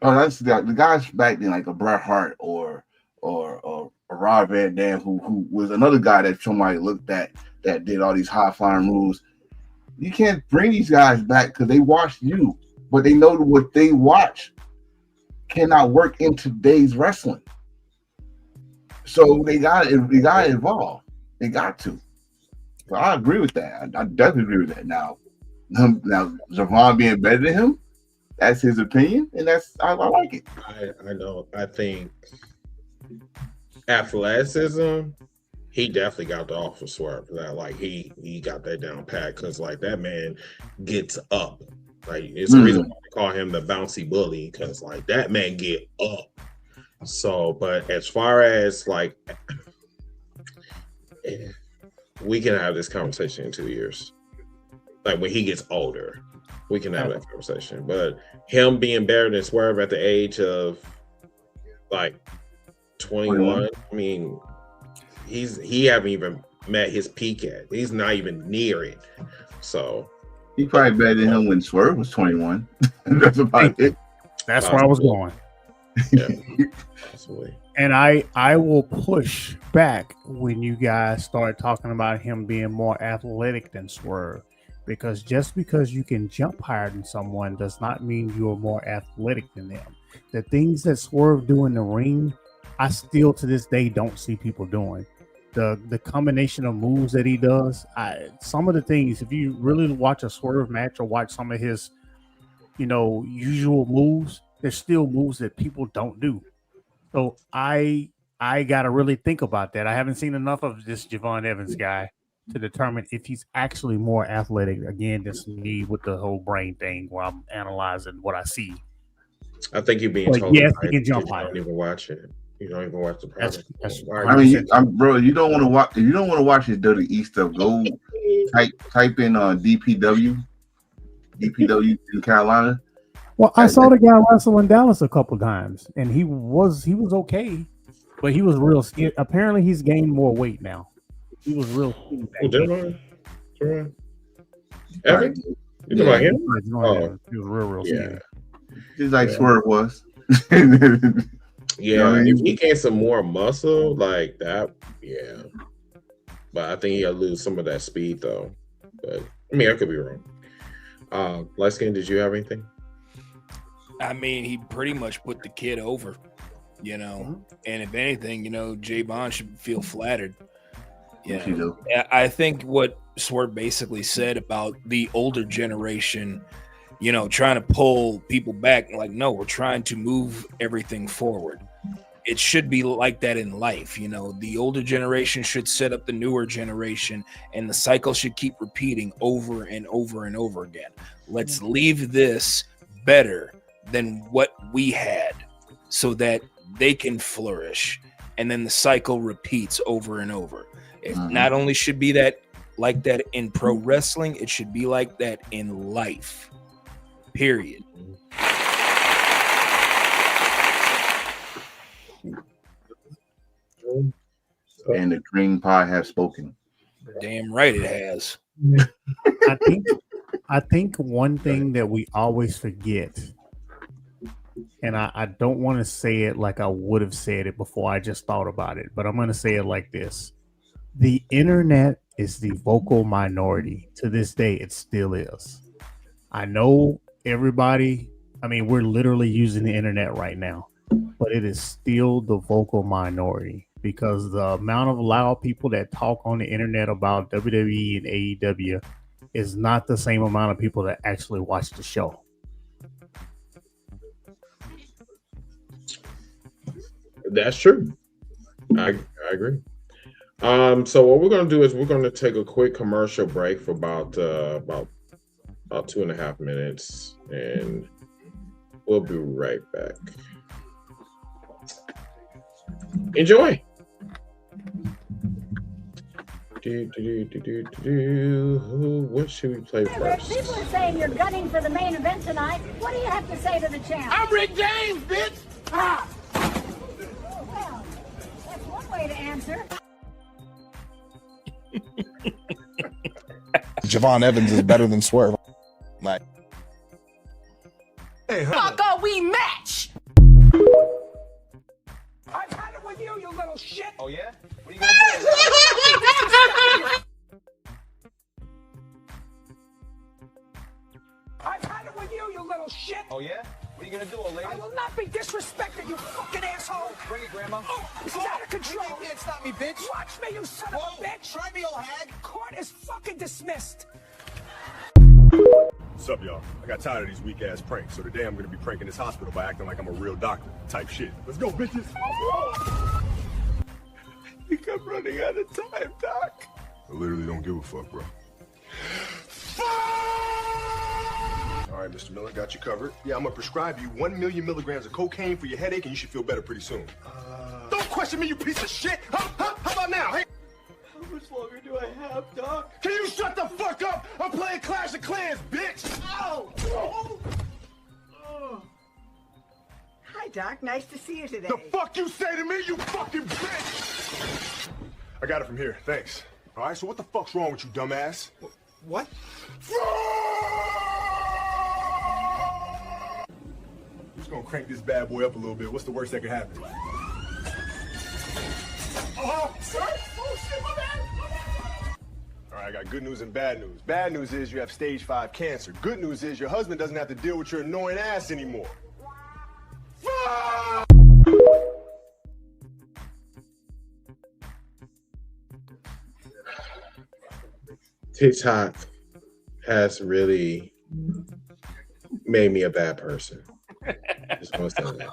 Oh, that's the guys back then, like a Bret Hart or a Rob Van Dam, who was another guy that somebody looked at that did all these high flying moves. You can't bring these guys back because they watched you, but they know what they watch cannot work in today's wrestling. So they got to evolve. They got to. So I agree with that. I definitely agree with that. Now Javon being better than him, that's his opinion, and I like it. I know. I think athleticism, he definitely got the offer Swerve for that. Like he got that down pat because like that man gets up. Like it's the reason why they call him the bouncy bully, because like that man get up. So, but as far as like, we can have this conversation in 2 years. Like when he gets older, we can have that conversation. But him being better than Swerve at the age of like 21, I mean, he haven't even met his peak yet. He's not even near it. So he probably better than him when Swerve was 21. That's about it. That's where I was going. Yeah, absolutely. And I will push back when you guys start talking about him being more athletic than Swerve. Because just because you can jump higher than someone does not mean you're more athletic than them. The things that Swerve do in the ring, I still to this day don't see people doing. The combination of moves that he does, some of the things, if you really watch a Swerve match or watch some of his, usual moves, there's still moves that people don't do. So I got to really think about that. I haven't seen enough of this Javon Evans guy to determine if he's actually more athletic. Again, this me with the whole brain thing where I'm analyzing what I see. I think you're being told. Yes, he can jump higher. You don't even watch it. You don't even watch the product. I mean, bro, you don't want to watch. If you don't want to watch his dirty stuff, go type in DPW in Carolina. Well, I saw the guy wrestle in Dallas a couple times, and he was okay, but he was real skinny. Apparently, he's gained more weight now. He was real skinny. Evan? You talking about him? He was real skinny. Just like Swerve was. Yeah, if he gains some more muscle like that, yeah. But I think he'll lose some of that speed though. But I mean, I could be wrong. Light Skin, did you have anything? I mean, he pretty much put the kid over, and if anything, Jay Bond should feel flattered. I think what Swerve basically said about the older generation, trying to pull people back, like, no, we're trying to move everything forward. It should be like that in life. The older generation should set up the newer generation, and the cycle should keep repeating over and over and over again. Let's leave this better than what we had so that they can flourish, and then the cycle repeats over and over. It not only should be that like that in pro wrestling, it should be like that in life, period. And the cream pie has spoken. Damn right it has. I think one thing that we always forget, and I don't want to say it like I would have said it before I just thought about it, but I'm going to say it like this. The internet is the vocal minority. To this day, it still is. I know everybody, we're literally using the internet right now, but it is still the vocal minority because the amount of loud people that talk on the internet about WWE and AEW is not the same amount of people that actually watch the show. That's true. I agree. So what we're gonna do is we're gonna take a quick commercial break for about 2.5 minutes, and we'll be right back. Enjoy. What should we play first? People are saying you're gunning for the main event tonight. What do you have to say to the champ? I'm Rick James, bitch! Ah! Well, that's one way to answer. Javon Evans is better than Swerve. Like, Hey, Fuck are we match? I've had it with you, you little shit! Oh yeah? What are you gonna do? I've had it with you, you little shit! Oh yeah? What are you gonna do, old lady? I will not be disrespected, you fucking asshole! Bring it, Grandma. Oh, this is out of control! You can't stop me, bitch. Watch me, you son of a bitch! Try me, old hag. Court is fucking dismissed! What's up, y'all? I got tired of these weak-ass pranks, so today I'm gonna be pranking this hospital by acting like I'm a real doctor type shit. Let's go, bitches! I think I'm running out of time, Doc. I literally don't give a fuck, bro. All right, Mr. Miller, got you covered. Yeah, I'm gonna prescribe you 1 million milligrams of cocaine for your headache, and you should feel better pretty soon. Don't question me, you piece of shit! How about now? Hey! How much longer do I have, Doc? Can you shut the fuck up? I'm playing Clash of Clans, bitch! Ow! Hi, Doc. Nice to see you today. The fuck you say to me, you fucking bitch! I got it from here, thanks. All right, so what the fuck's wrong with you, dumbass? What? Just gonna crank this bad boy up a little bit. What's the worst that could happen? Sorry. Oh, shit, my bad. All right, I got good news and bad news. Bad news is you have stage 5 cancer. Good news is your husband doesn't have to deal with your annoying ass anymore. TikTok has really made me a bad person. I just want to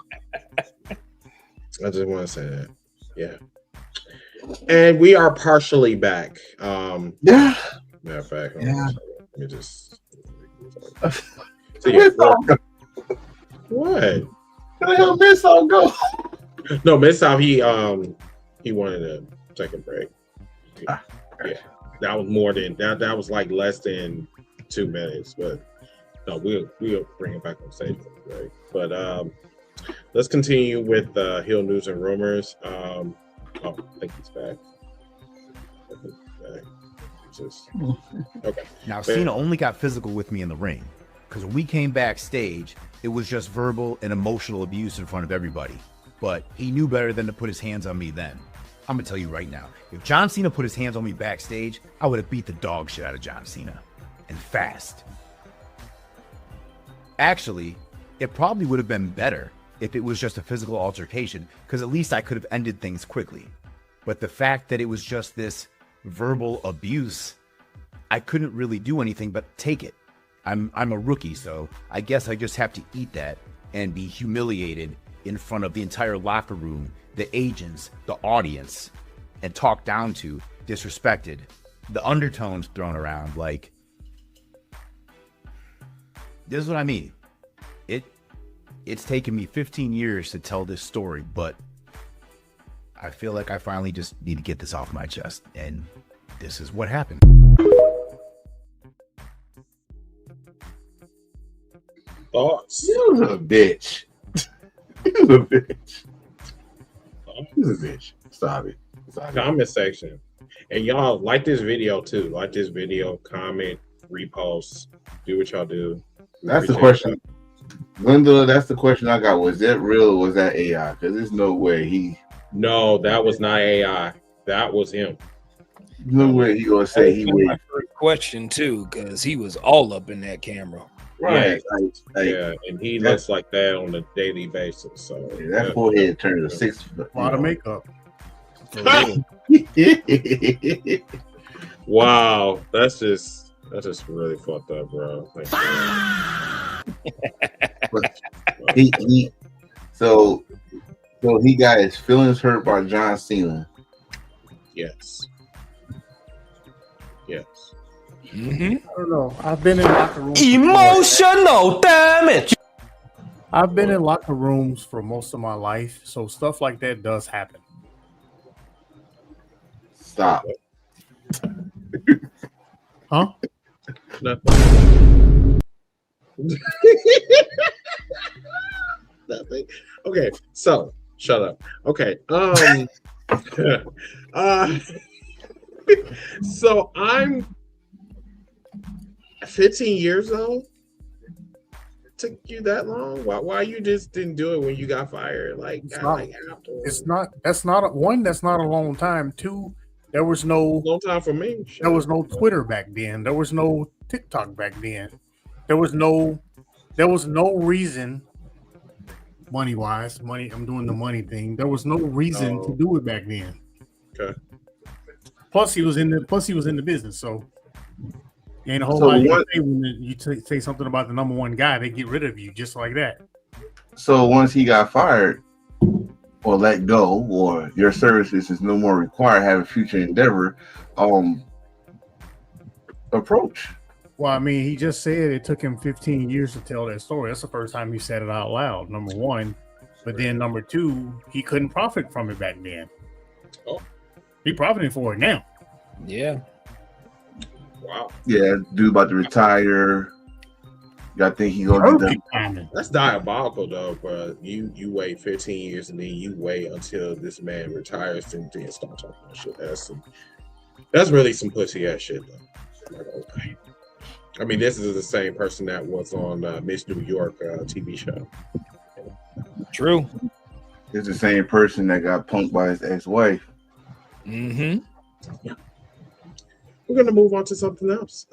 say that. Yeah. And we are partially back. Yeah. Matter of fact, Yeah. let me just. Where's all go? What? Where the hell Miss all go? No, Miss South, he wanted to take a break. Yeah, that was more than that. That was like less than 2 minutes, but no, we'll bring it back on stage, right? But let's continue with Hill News and Rumors. I think he's back. Okay. Now, Cena only got physical with me in the ring because when we came backstage, it was just verbal and emotional abuse in front of everybody. But he knew better than to put his hands on me then. I'm going to tell you right now, if John Cena put his hands on me backstage, I would have beat the dog shit out of John Cena. And fast. Actually, it probably would have been better if it was just a physical altercation, because at least I could have ended things quickly. But the fact that it was just this verbal abuse, I couldn't really do anything but take it. I'm a rookie, so I guess I just have to eat that and be humiliated in front of the entire locker room, the agents, the audience, and talked down to, disrespected, the undertones thrown around. Like, this is what I mean. It's taken me 15 years to tell this story, but I feel like I finally just need to get this off my chest, and this is what happened. Thoughts? You a bitch. You a bitch. You a bitch. Stop it. Comment section. And y'all like this video too. Like this video, comment, repost, do what y'all do. That's the question. Linda, that's the question I got. Was that real or was that AI? Because there's no way he. No, that was not AI. That was him. No way he gonna say he would. My first question too, because he was all up in that camera. Right. Yeah, and he looks like that on a daily basis. So that forehead turned to 6 foot. A lot of makeup. Wow, that's just really fucked up, bro. So So he got his feelings hurt by John Cena. Yes. Yes. I don't know. I've been in locker rooms. Emotional damage. I've been in locker rooms for most of my life, so stuff like that does happen. Stop. Huh? Nothing. Nothing. Okay, so shut up. Okay. So I'm 15 years old. Took you that long? Why you just didn't do it when you got fired? Like, It's not. That's not a long time. Two, there was no long time for me. There was no Twitter back then. There was no TikTok back then. There was no reason. Money. I'm doing the money thing. There was no reason to do it back then. Okay. Plus, he was in the business, so ain't a whole lot you can say when you say something about the number one guy. They get rid of you just like that. So once he got fired or let go, or your services is no more required, have a future endeavor, approach. Well, I mean, he just said it took him 15 years to tell that story. That's the first time he said it out loud, number one. But then number two, he couldn't profit from it back then. Oh. He profiting for it now. Yeah. Wow. Yeah, dude about to retire. Y'all think he gonna do that? That's diabolical though, bro. You wait 15 years and then you wait until this man retires and then start talking about shit. That's really some pussy ass shit though. Like, okay. I mean, this is the same person that was on Miss New York TV show. True. It's the same person that got punked by his ex-wife. Mm-hmm. Yeah. We're gonna move on to something else.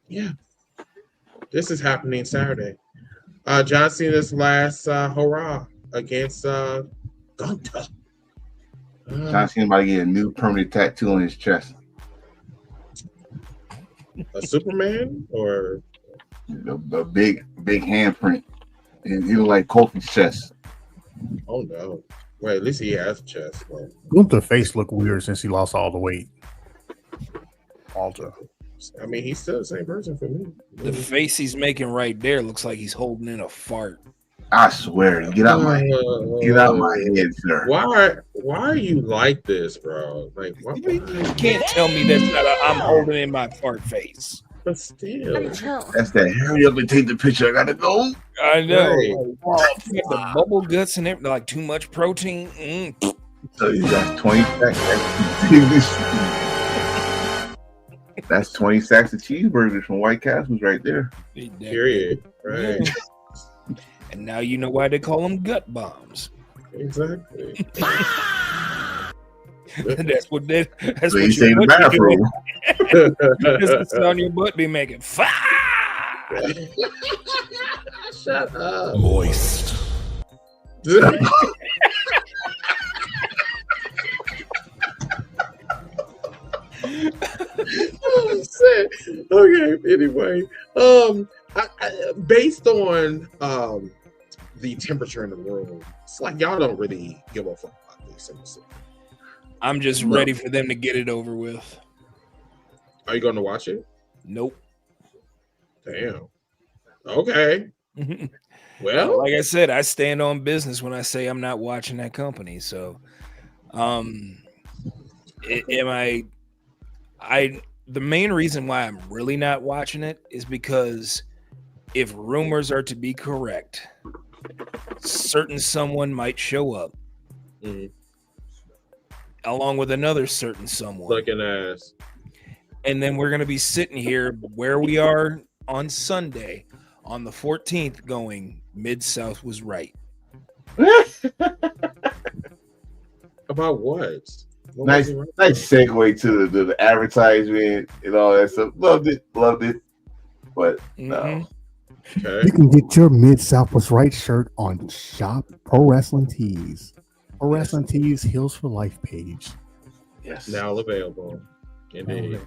Yeah. This is happening Saturday. John Cena's last hurrah against Gunther. John Cena about to get a new permanent tattoo on his chest. A Superman or a big handprint. He look like Kofi's chest. Oh no! Wait, at least he has a chest. Bro. Gunther's face look weird since he lost all the weight. Walter. I mean, he's still the same person for me. The face he's making right there looks like he's holding in a fart. I swear, get out my head, sir. Why are you like this, bro? Like, You can't tell me that's not I'm holding in my fart face. But still, that's that. Hurry up and take the picture. I gotta go. I know. Right. The bubble guts and everything, like too much protein. So you got 20 sacks. That's 20 sacks of cheeseburgers from White Castles right there. Period. Right. And now you know why they call them gut bombs. Exactly. That's what so you say the bathroom. That's the sound your butt be making. Fire! Shut up. Moist. Oh, shit. Okay. Anyway, based on the temperature in the room, it's like y'all don't really give a fuck about this. I'm just ready for them to get it over with. Are you going to watch it? Nope. Damn. Okay. Well, like I said, I stand on business when I say I'm not watching that company. So, the main reason why I'm really not watching it is because if rumors are to be correct, certain someone might show up along with another certain someone. Looking ass. And then we're going to be sitting here where we are on Sunday on the 14th going, Mid-South was right. About what? Nice segue to the advertisement and all that stuff. Loved it. But no. Okay. You can get your Mid-South was right shirt on Shop Pro Wrestling Tees. Pro Wrestling Tees Heels for Life page. Yes. Now available. Indeed.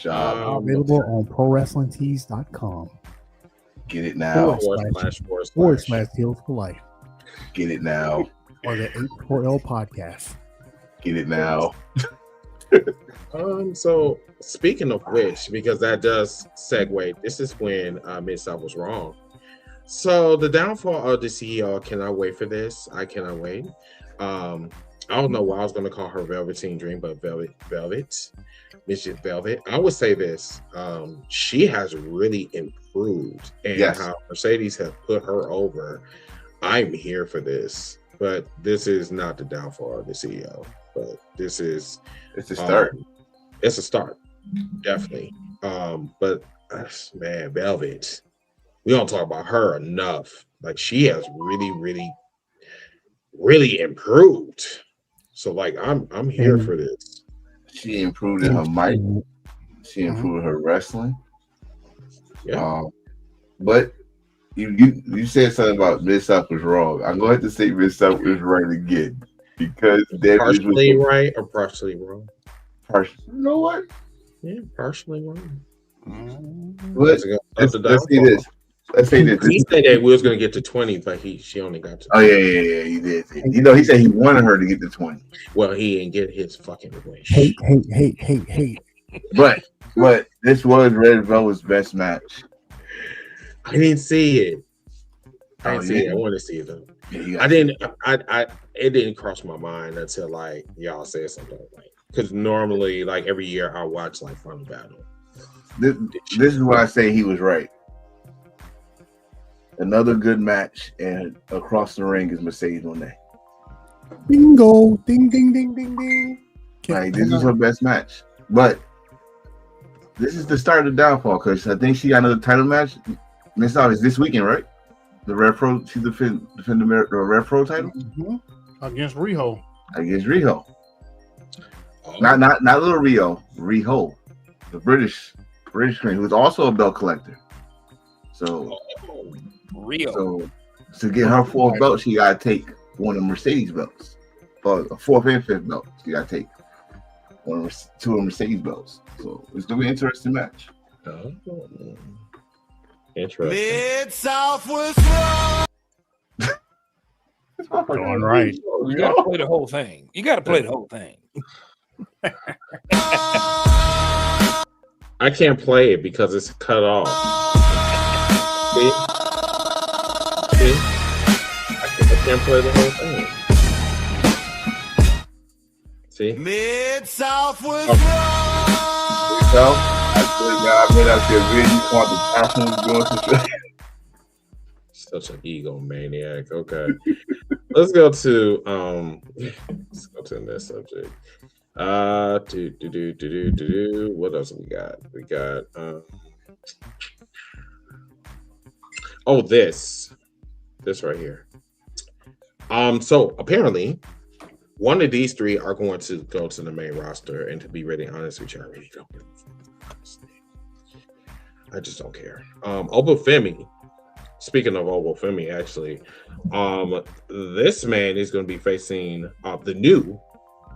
Available on ProWrestlingTees.com. Get it now. // Heels for Life. Get it now. Or the H4L podcast. Get it now. So speaking of which, because that does segue, this is when Mid-South was wrong. So the downfall of the CEO, cannot wait for this. I cannot wait. I don't know why I was going to call her Velveteen Dream, but Velvet, Mission Velvet. I would say this: she has really improved, and how Mercedes have put her over. I'm here for this, but this is not the downfall of the CEO. But this is it's a start. It's a start, definitely. But man, Velvet, we don't talk about her enough. Like she has really improved. So like I'm here for this. She improved in her mic. She improved her wrestling. Yeah. But you said something about Mid-South was wrong. I'm going to have to say Mid-South was right again because partially right or partially wrong. Partially. You know what? Yeah, partially wrong. Let's see this. Let's say this. He said that we was going to get to 20, but she only got to 20. Oh yeah, he did. You know, he said he wanted her to get to 20. Well, he didn't get his fucking wish. Hate. But this was Red Velvet's best match. I didn't see it. I want to see it though. Yeah, it didn't cross my mind until like y'all said something like, because normally like every year I watch like Final Battle. This is why I say he was right. Another good match, and across the ring is Mercedes Moné. Bingo! Ding, ding, ding, ding, ding. Like, this is her best match. But this is the start of the downfall, because I think she got another title match. Miss Out is this weekend, right? The Red Pro, she defend the Red Pro title? Mm-hmm. Against Riho. Not little Riho. The British queen, who's also a belt collector. So Rio. So to get her fourth belt, she gotta take one of Mercedes belts. Or a fourth and fifth belt. She gotta take two of Mercedes belts. So it's gonna be an interesting match. Interesting. Mid-South was wrong. Going right. You gotta play the whole thing. I can't play it because it's cut off. See? I can't play the whole thing. See? Mid-South was wrong. I swear to God, I made out there really want the bathrooms going to Such an egomaniac. Okay. Let's go to the next subject. What else we got? We got this right here. So apparently one of these three are going to go to the main roster, and to be really honest with you, I really don't give a fuck. I just don't care. Oba Femi. Speaking of Oba Femi, actually, this man is going to be facing the new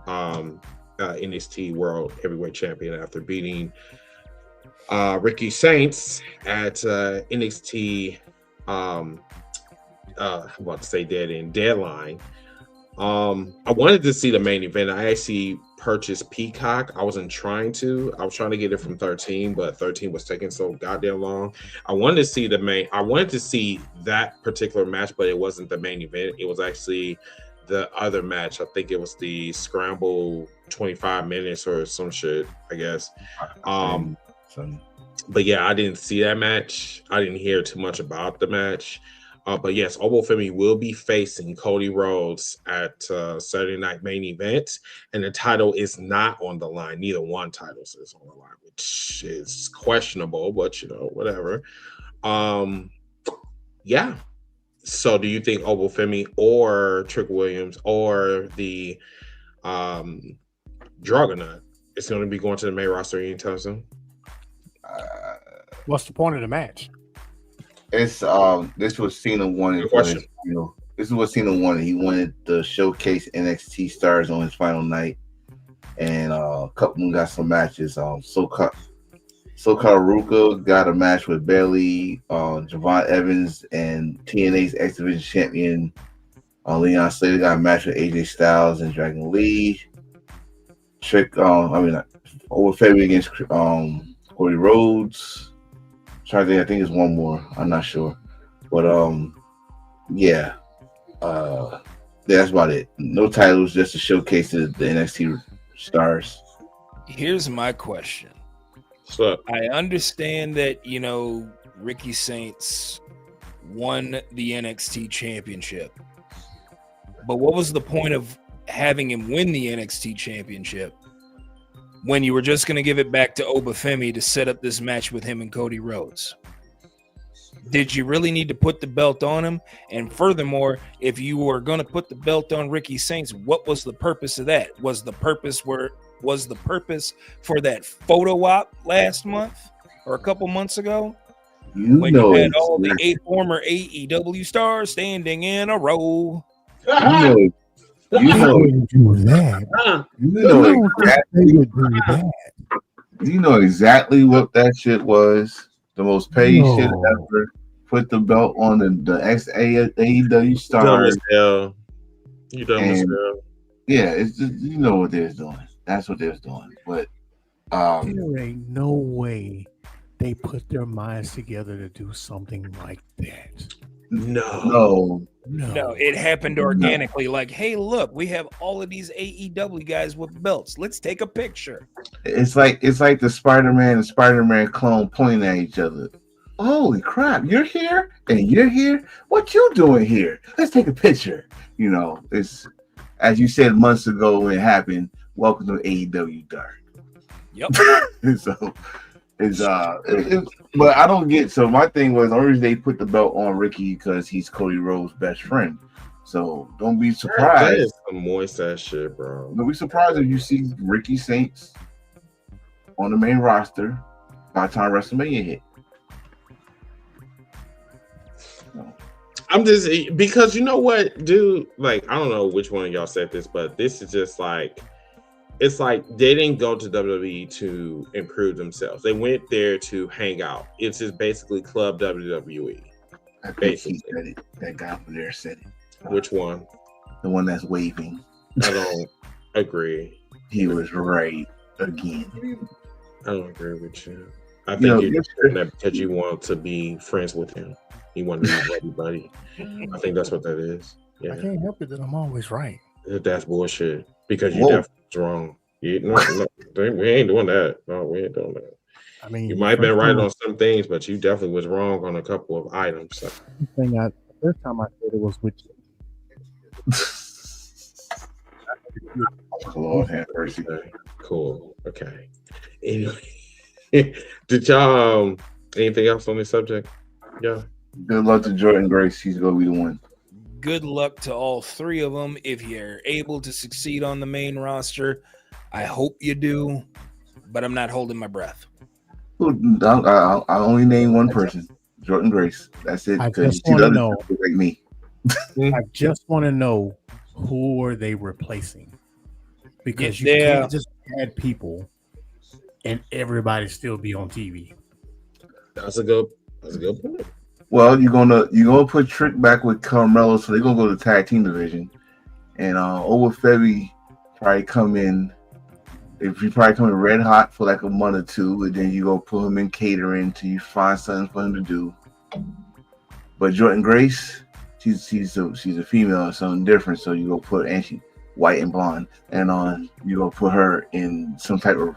NXT World Heavyweight Champion after beating Ricky Saints at NXT. I'm about to say Deadline. I wanted to see the main event. I actually purchased Peacock. I was trying to get it from 13, but 13 was taking so goddamn long. I wanted to see that particular match, but it wasn't the main event. It was actually the other match. I think it was the Scramble 25 minutes or some shit, I guess. But yeah, I didn't see that match. I didn't hear too much about the match. But yes, Oba Femi will be facing Cody Rhodes at Saturday Night Main Event, and the title is not on the line. Neither one title is on the line, which is questionable, but whatever. Yeah. So, do you think Oba Femi or Trick Williams or the Juggernaut is going to be going to the main roster anytime soon? What's the point of the match? It's this was Cena wanted. This is what Cena wanted. He wanted to showcase NXT stars on his final night, and a couple of them got some matches. SoCal Ruka got a match with Bayley, Javon Evans, and TNA's X Division champion Leon Slater got a match with AJ Styles and Dragon Lee. Oba Femi against Cody Rhodes. I think it's one more. I'm not sure, but yeah, that's about it. No titles, just to showcase the NXT stars. Here's my question. So I understand that, you know, Ricky Saints won the NXT championship, but what was the point of having him win the NXT championship when you were just going to give it back to Oba Femi to set up this match with him and Cody Rhodes? Did you really need to put the belt on him? And furthermore, if you were going to put the belt on Ricky Saints, what was the purpose of that? Was the purpose for that photo op last month or a couple months ago? When you had all the 8 former AEW stars standing in a row. You know exactly what that shit was. The most paid shit ever. Put the belt on the ex-AEW stars. You dumb as hell. Yeah, it's just, you know what they're doing. That's what they're doing. But there ain't no way they put their minds together to do something like that. No. It happened organically. Like, hey, look, we have all of these AEW guys with belts. Let's take a picture. It's like the Spider-Man and Spider-Man clone pointing at each other. Holy crap, you're here and you're here? What you doing here? Let's take a picture. You know, it's, as you said months ago when it happened, welcome to AEW Dark. Yep. So it's but I don't get, so my thing was, only reason they put the belt on Ricky because he's Cody Rhodes' best friend. So don't be surprised. That is some moist ass shit, bro. Don't be surprised if you see Ricky Saints on the main roster by the time WrestleMania hit. I'm just, because you know what, dude, like, I don't know which one of y'all said this, but this is just like, it's like they didn't go to WWE to improve themselves. They went there to hang out. It's just basically Club WWE. I think he said it. That guy over there said it. Which one? The one that's waving. I don't agree. He was right again. I don't agree with you. I think you're just doing that because you want to be friends with him. He wanted to be buddy. I think that's what that is. Yeah. I can't help it that I'm always right. That's bullshit. Because you definitely was wrong. We ain't doing that. No, we ain't doing that. I mean, you might have been right on some things, but you definitely was wrong on a couple of items. So. The first time I said it was with you. Lord have mercy. Cool. Okay. Anyway, did y'all anything else on this subject? Yeah. Good luck to Jordan Grace. He's gonna be the one. Good luck to all 3 of them. If you're able to succeed on the main roster, I hope you do, but I'm not holding my breath. I only name one person, Jordan Grace. That's it. I just want to know, like me. I just want to know, who are they replacing? Because you can't just add people and everybody still be on TV. That's a good point. Well, you're gonna put Trick back with Carmelo, so they're gonna go to the tag team division, and Oba Femi probably come in. If you probably come in red hot for like a month or 2, and then you go put him in catering till you find something for him to do. But Jordan Grace, she's a female or something different, so you go put, and she white and blonde, and you go put her in some type of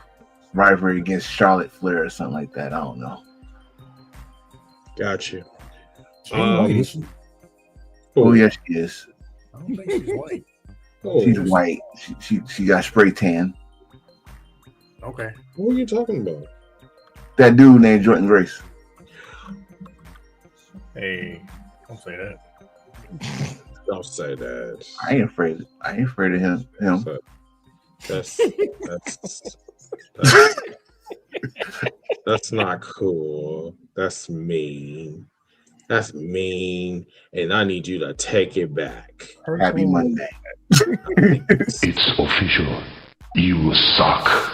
rivalry against Charlotte Flair or something like that. I don't know. Got you. Oh yes, she is. I don't think she's white. She's white. She got spray tan. Okay. What are you talking about? That dude named Jordan Grace. Hey, don't say that. Don't say that. I ain't afraid of him. That's not cool. That's mean. That's mean. And I need you to take it back. Happy Monday. It's official. You suck.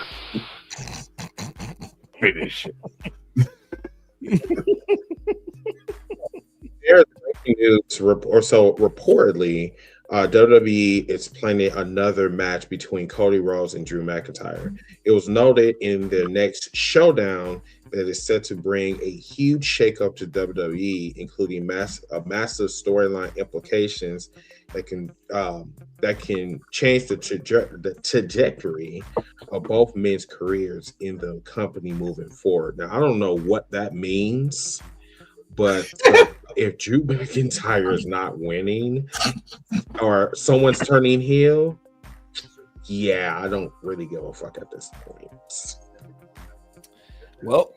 Finish. There's breaking news, or so reportedly, WWE is planning another match between Cody Rhodes and Drew McIntyre. It was noted in their next showdown that is set to bring a huge shakeup to WWE, including massive storyline implications that can change the trajectory of both men's careers in the company moving forward. Now, I don't know what that means, but if Drew McIntyre is not winning or someone's turning heel, yeah, I don't really give a fuck at this point. Well,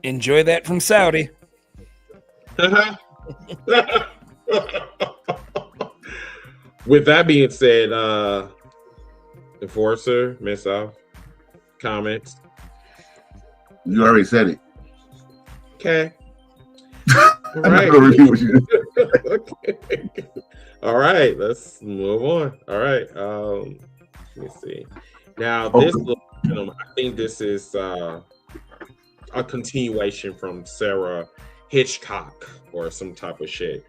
enjoy that from Saudi. With that being said, Enforcer, Miss Off, comments. You already said it. Okay. All I'm right. not gonna repeat what you Okay. All right, let's move on. All right. Let me see. Now, this little gentleman, I think this is a continuation from Sarah Hitchcock or some type of shit.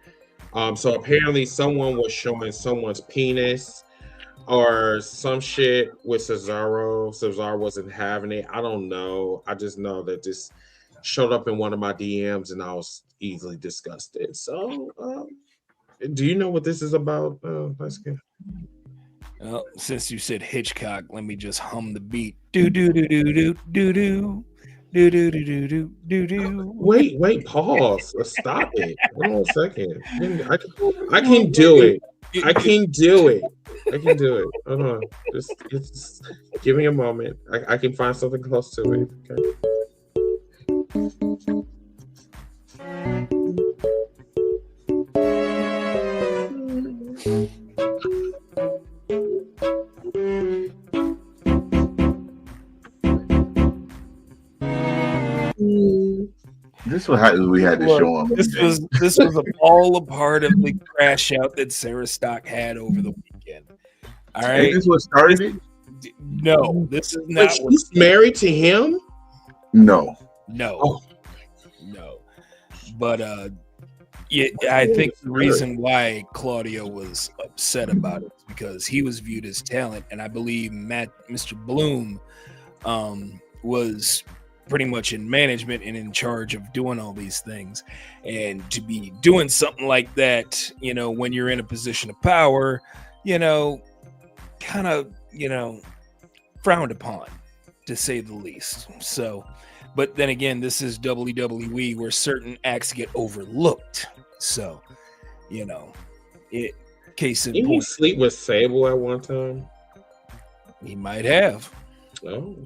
So apparently someone was showing someone's penis or some shit with Cesaro. Cesaro wasn't having it. I don't know. I just know that this showed up in one of my DMs and I was easily disgusted. So do you know what this is about? Let's go. Well, since you said Hitchcock, let me just hum the beat. Do do do do do do do. Do do do do do do do. Wait, pause. Stop it. Hold on a second. I can do it. I can do it. I can do it. Hold on. Just give me a moment. I can find something close to it. Okay. This was how we had to show him. This was all a part of the crash out that Sarah Stock had over the weekend. All right, And this was started. No, this is not. But she's married to him? No. No. But yeah, I think the reason why Claudio was upset about it is because he was viewed as talent, and I believe Mr. Bloom was pretty much in management and in charge of doing all these things. And to be doing something like that, you know, when you're in a position of power, you know, kind of, you know, frowned upon, to say the least. So, but then again, this is WWE where certain acts get overlooked. So, you know, case in Didn't point. he sleep with Sable at one time? He might have. Oh.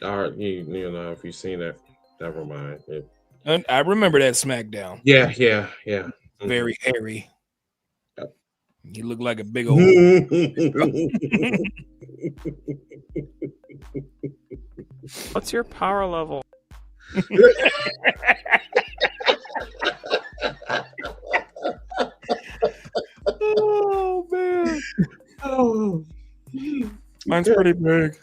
All right, you know, if you've seen that, never mind. And I remember that SmackDown. Yeah. Very hairy. Yep. He looked like a big old. What's your power level? Oh man. Oh. Mine's pretty big.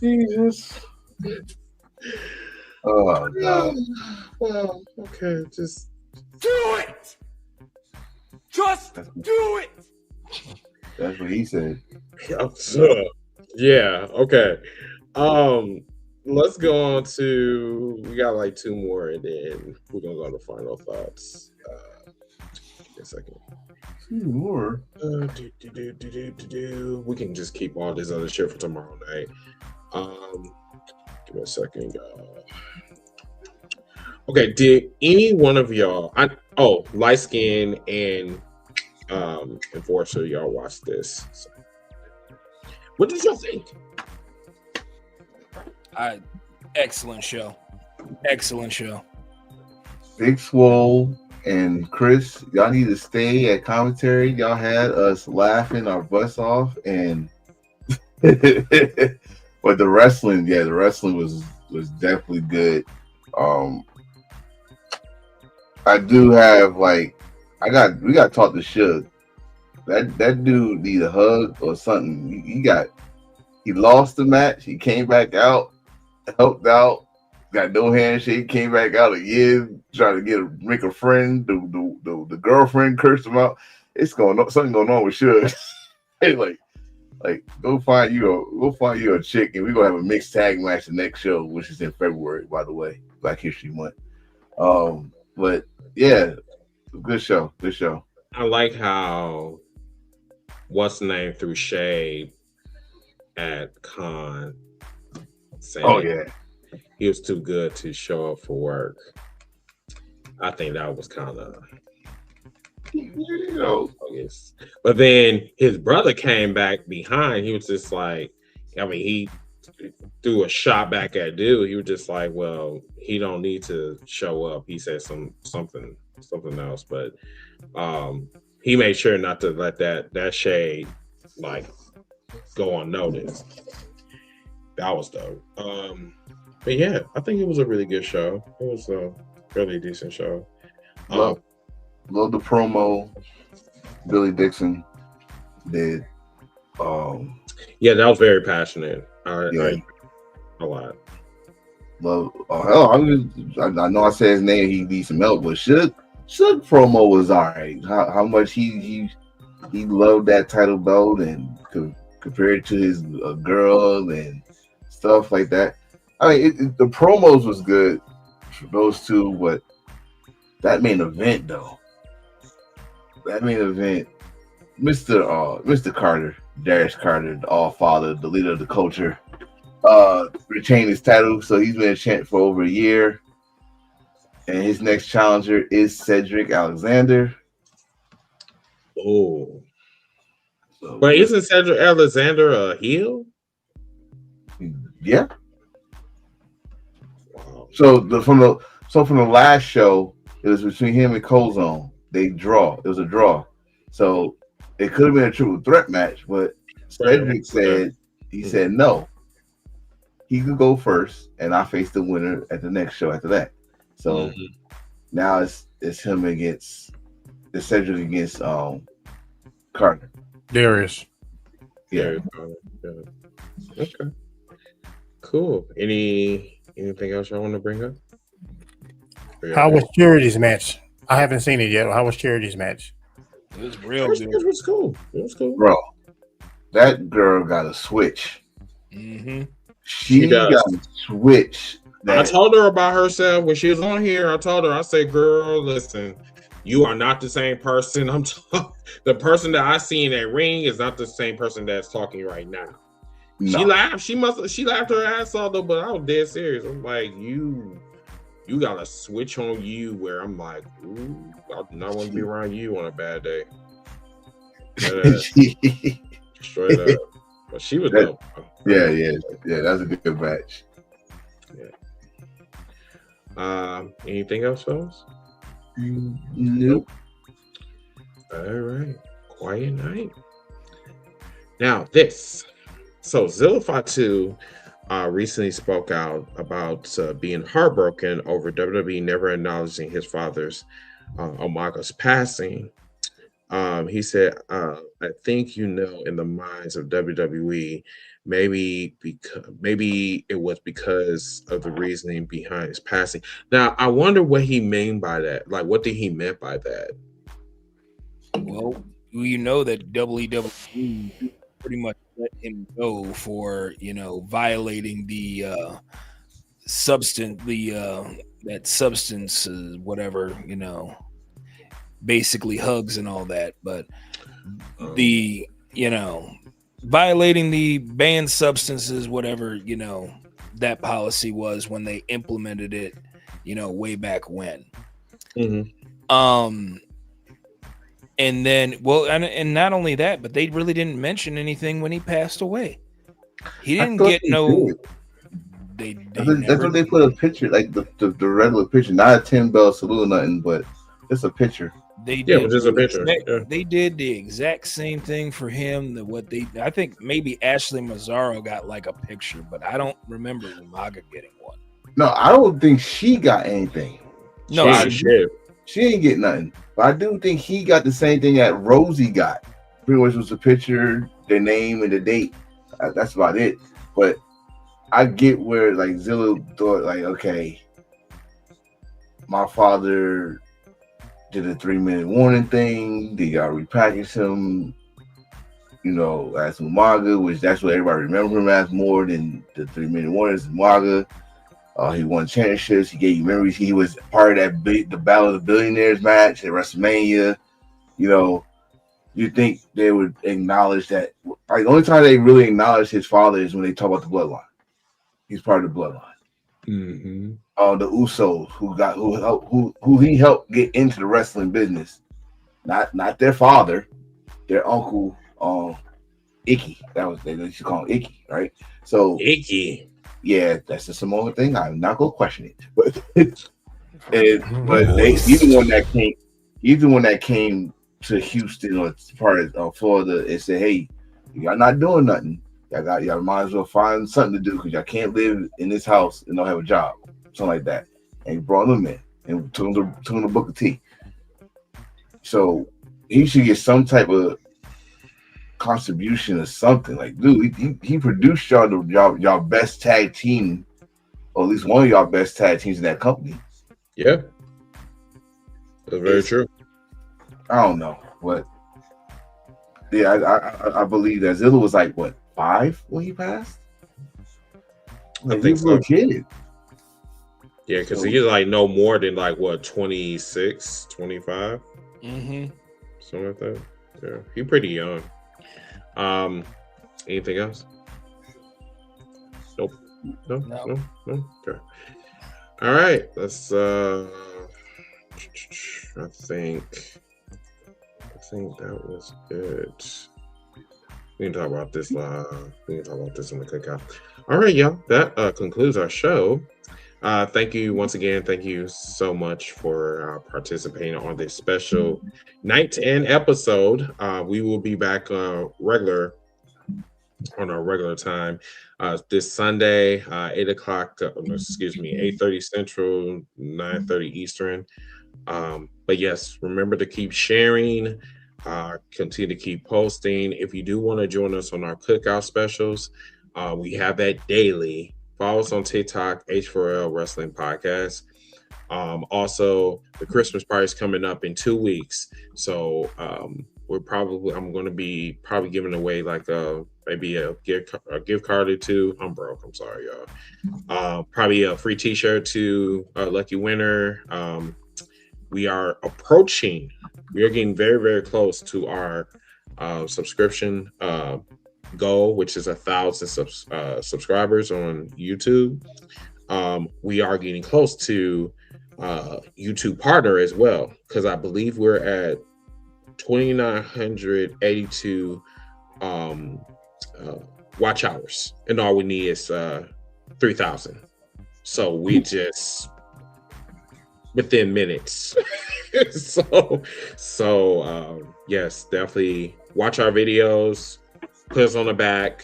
Jesus. Oh God. Well, okay, just do it. Just do it. That's what he said. Yeah, okay. Let's go on to, we got like two more and then we're gonna go to final thoughts. Give me a second. Two more. We can just keep all this other shit for tomorrow night. Give me a second. Okay, did any one of y'all, Light Skin and Enforcer, y'all watch this? So, what did y'all think? Excellent show. Excellent show. Big Swole and Chris, y'all need to stay at commentary. Y'all had us laughing our butts off, and but the wrestling was definitely good. I do have we got taught to Suge. That dude need a hug or something. He lost the match. He came back out, helped out, got no handshake, came back out a year, trying to make a friend. The girlfriend cursed him out. It's something going on with Suge. like go find you a chick, and we're gonna have a mixed tag match the next show, which is in February, by the way, Black History Month. But yeah, good show. I like how what's the name threw shade at Khan, saying he was too good to show up for work. I think that was kind of, but then his brother came back behind. He was just like, I mean, he threw a shot back at dude. He was just like, well, he don't need to show up. He said something else, but he made sure not to let that shade like go unnoticed. That was dope. But yeah, I think it was a really good show. It was a really decent show. Love the promo Billy Dixon did. Yeah, that was very passionate. I a lot. Love. I know I said his name. He needs some help, but Suge promo was alright. How much he loved that title belt and compared to his girl and stuff like that. I mean, the promos was good for those two, but that main event though. Mr. Carter, Darius Carter, the All-Father, the leader of the culture, retained his title, so he's been a champ for over a year. And his next challenger is Cedric Alexander. Oh. But isn't Cedric Alexander a heel? Yeah. Wow. From the last show, it was between him and Colzone. It was a draw. So it could have been a triple threat match, but Cedric said no. He could go first, and I face the winner at the next show after that. So now it's him against Cedric against Carter. Darius. Yeah. Okay. Cool. Anything else y'all want to bring up? How was Charity's match? I haven't seen it yet. How was Charity's match? It was real good. It was cool. Bro, that girl got a switch. Mm-hmm. She got a switch. I told her about herself when she was on here. I told her, I said, girl, listen, you are not the same person. The person that I see in that ring is not the same person that's talking right now. No. She laughed. She laughed her ass off though, but I was dead serious. I'm like, you got a switch on you where I'm like, ooh, I do not want to be around you on a bad day. Straight up. But she was dope. Yeah. That's a good match. Yeah. Anything else, fellas? Nope. All right. Quiet night. Now so Zillify 2 recently spoke out about being heartbroken over WWE never acknowledging his father's Omaga's passing. He said, I think in the minds of WWE, maybe it was because of the reasoning behind his passing. Now, I wonder what he meant by that. Like, what did he meant by that? Well, you know that WWE pretty much let him go for violating the substance, that substance, whatever, basically hugs and all that, but the violating the banned substances, whatever that policy was when they implemented it, way back when. And then, and not only that, but they really didn't mention anything when he passed away. He didn't get no. That's what they put a picture, like the regular picture, not a 10-bell salute or nothing, but just a picture. They did, but just a picture. They did the exact same thing for him. I think maybe Ashley Mazzaro got like a picture, but I don't remember Umaga getting one. No, I don't think she got anything. No, she ain't get nothing. But I do think he got the same thing that Rosie got. Pretty much was a picture, their name, and the date. That's about it. But I get where like Zilla thought like, okay, my father did a 3-minute warning thing. They got repackaged him, you know, as Umaga, which that's what everybody remember him as more than the 3-minute warnings. Umaga. He won championships. He gave you memories. He was part of that the Battle of the Billionaires match at WrestleMania. You know, you think they would acknowledge that? Like the only time they really acknowledge his father is when they talk about the bloodline. He's part of the bloodline. Mm-hmm. The Usos, who he helped get into the wrestling business, not their father, their uncle, Icky. That was they used to call him Icky, right? So Icky. Yeah, that's the Samoan thing. I'm not gonna question it, but they even when that came to Houston or part of Florida and said, "Hey, y'all not doing nothing. Y'all might as well find something to do because y'all can't live in this house and don't have a job, something like that." And he brought them in and took them to Booker T. So he should get some type of contribution or something. Like, dude, he produced y'all best tag team, or at least one of y'all best tag teams in that company. Yeah, that's very true. I don't know, but yeah, I believe that Zilla was like what 5 when he passed. I think so. Kid. Yeah, because he's like no more than like what 26, 25, something like that. Yeah, he's pretty young. Anything else? Nope. No. Okay. All right. Let's I think that was it. We can talk about this live. We can talk about this in the cookout. All right, y'all. That concludes our show. Thank you once again. Thank you so much for participating on this special night and episode. We will be back on our regular time this Sunday, 8 o'clock. 8:30 Central, 9:30 Eastern. But yes, remember to keep sharing. Continue to keep posting. If you do want to join us on our cookout specials, we have that daily. Follow us on TikTok, H4L Wrestling Podcast. Also, the Christmas party is coming up in 2 weeks, so I'm going to be giving away like maybe a gift card or two. I'm broke. I'm sorry, y'all. Probably a free T-shirt to a lucky winner. We are getting very, very close to our subscription goal, which is 1,000 subscribers on YouTube. We are getting close to YouTube partner as well, because I believe we're at 2,982 watch hours, and all we need is 3,000. So we just within minutes. so yes, definitely watch our videos. Put us on the back,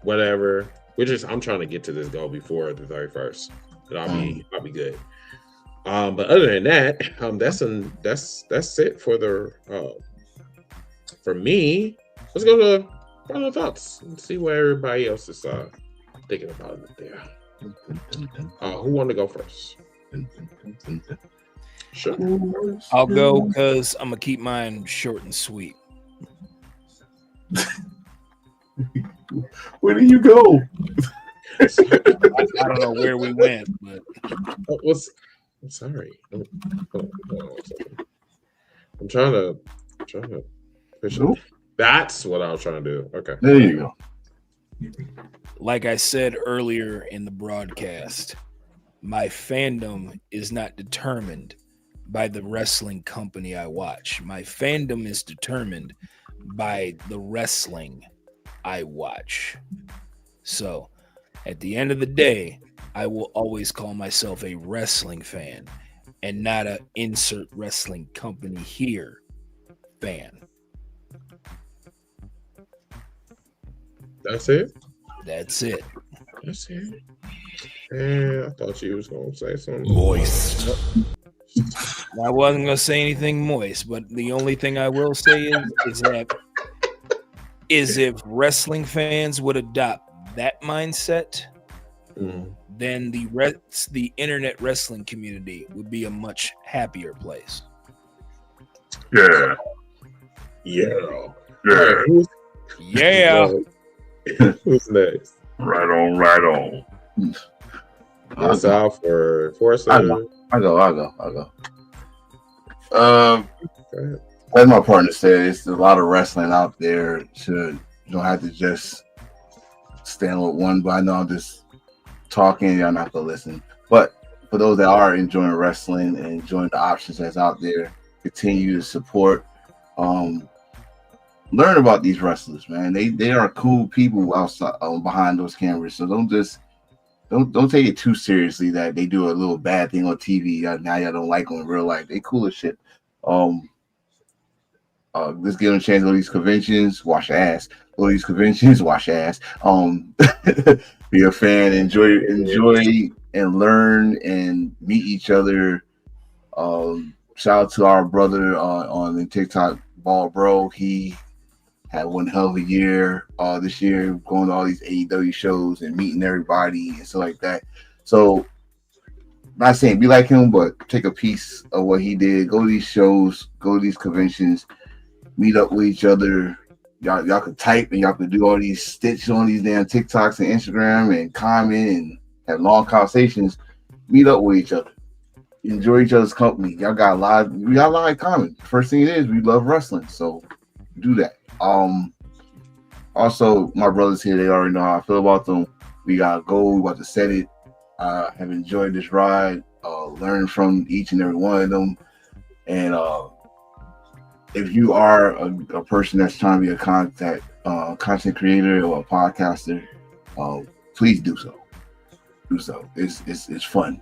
whatever. I'm trying to get to this goal before the 31st. And I'll be good. But other than that, that's it for for me. Let's go to final thoughts and see what everybody else is thinking about it there. Who wanted to go first? Sure. I'll go because I'm gonna keep mine short and sweet. Where did you go? I don't know where we went, but I'm sorry. I'm trying to push it. That's what I was trying to do. Okay. There you go. Like I said earlier in the broadcast, my fandom is not determined by the wrestling company I watch. My fandom is determined by the wrestling I watch. So at the end of the day, I will always call myself a wrestling fan and not a insert wrestling company here fan. That's it? That's it. That's it. And I thought you was going to say something. Moist. I wasn't going to say anything moist, but the only thing I will say is if wrestling fans would adopt that mindset, then the internet wrestling community would be a much happier place. Yeah. Yeah. Who's next? Right on. What's out for Force? I'll go. As my partner said, it's a lot of wrestling out there. You don't have to just stand with one, but I know I'm just talking, y'all not gonna listen. But for those that are enjoying wrestling and enjoying the options that's out there, continue to support. Learn about these wrestlers, man. They are cool people outside behind those cameras. So don't take it too seriously that they do a little bad thing on TV. Now y'all don't like them in real life. They cool as shit. Just give them a chance to go to these conventions, wash your ass. Go to these conventions, wash your ass. Be a fan, enjoy and learn and meet each other. Shout out to our brother on the TikTok, Ball Bro. He had one hell of a year this year, going to all these AEW shows and meeting everybody and stuff like that. So, not saying be like him, but take a piece of what he did. Go to these shows, go to these conventions, meet up with each other. Y'all could type and y'all could do all these stitches on these damn TikToks and Instagram and comment and have long conversations. Meet up with each other. Enjoy each other's company. Y'all got a lot in common. First thing is we love wrestling, so do that. Also, my brothers here, they already know how I feel about them. We gotta go. We about to set it. Have enjoyed this ride. Learn from each and every one of them. And if you are a person that's trying to be a content creator or a podcaster, please do so. It's fun.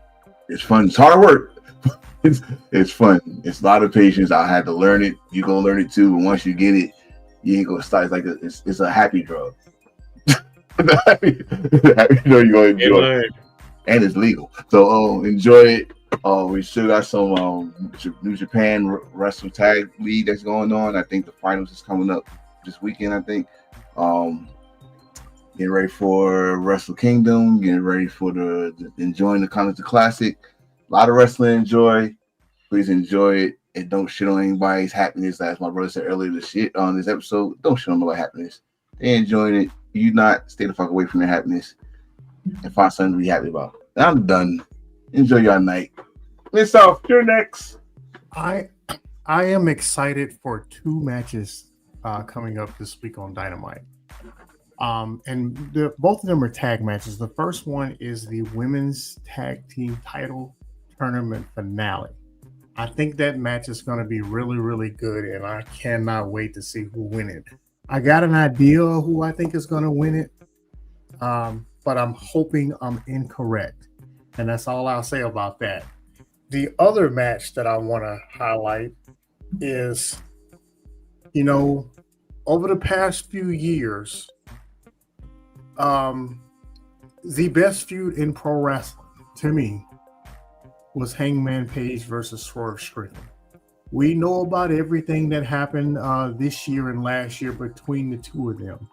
It's fun. It's hard work. It's fun. It's a lot of patience. I had to learn it. You gonna learn it too. But once you get it, you ain't gonna start. It's a happy drug. You know you're gonna enjoy it. And it's legal. So enjoy it. We still got some New Japan Wrestling Tag League that's going on. I think the finals is coming up this weekend. I think. Getting ready for Wrestle Kingdom. Getting ready for enjoying the Continental Classic. A lot of wrestling enjoy. Please enjoy it and don't shit on anybody's happiness. As my brother said earlier, the shit on this episode. Don't shit on nobody's happiness. They enjoying it. You not stay the fuck away from their happiness and find something to be happy about. I'm done. Enjoy your night. Miss South, you're next. I am excited for two matches coming up this week on Dynamite. And both of them are tag matches. The first one is the women's tag team title tournament finale. I think that match is going to be really, really good, and I cannot wait to see who wins it. I got an idea of who I think is going to win it, but I'm hoping I'm incorrect, and that's all I'll say about that. The other match that I want to highlight is, over the past few years, the best feud in pro wrestling, to me, was Hangman Page versus Swerve Strickland. We know about everything that happened this year and last year between the two of them.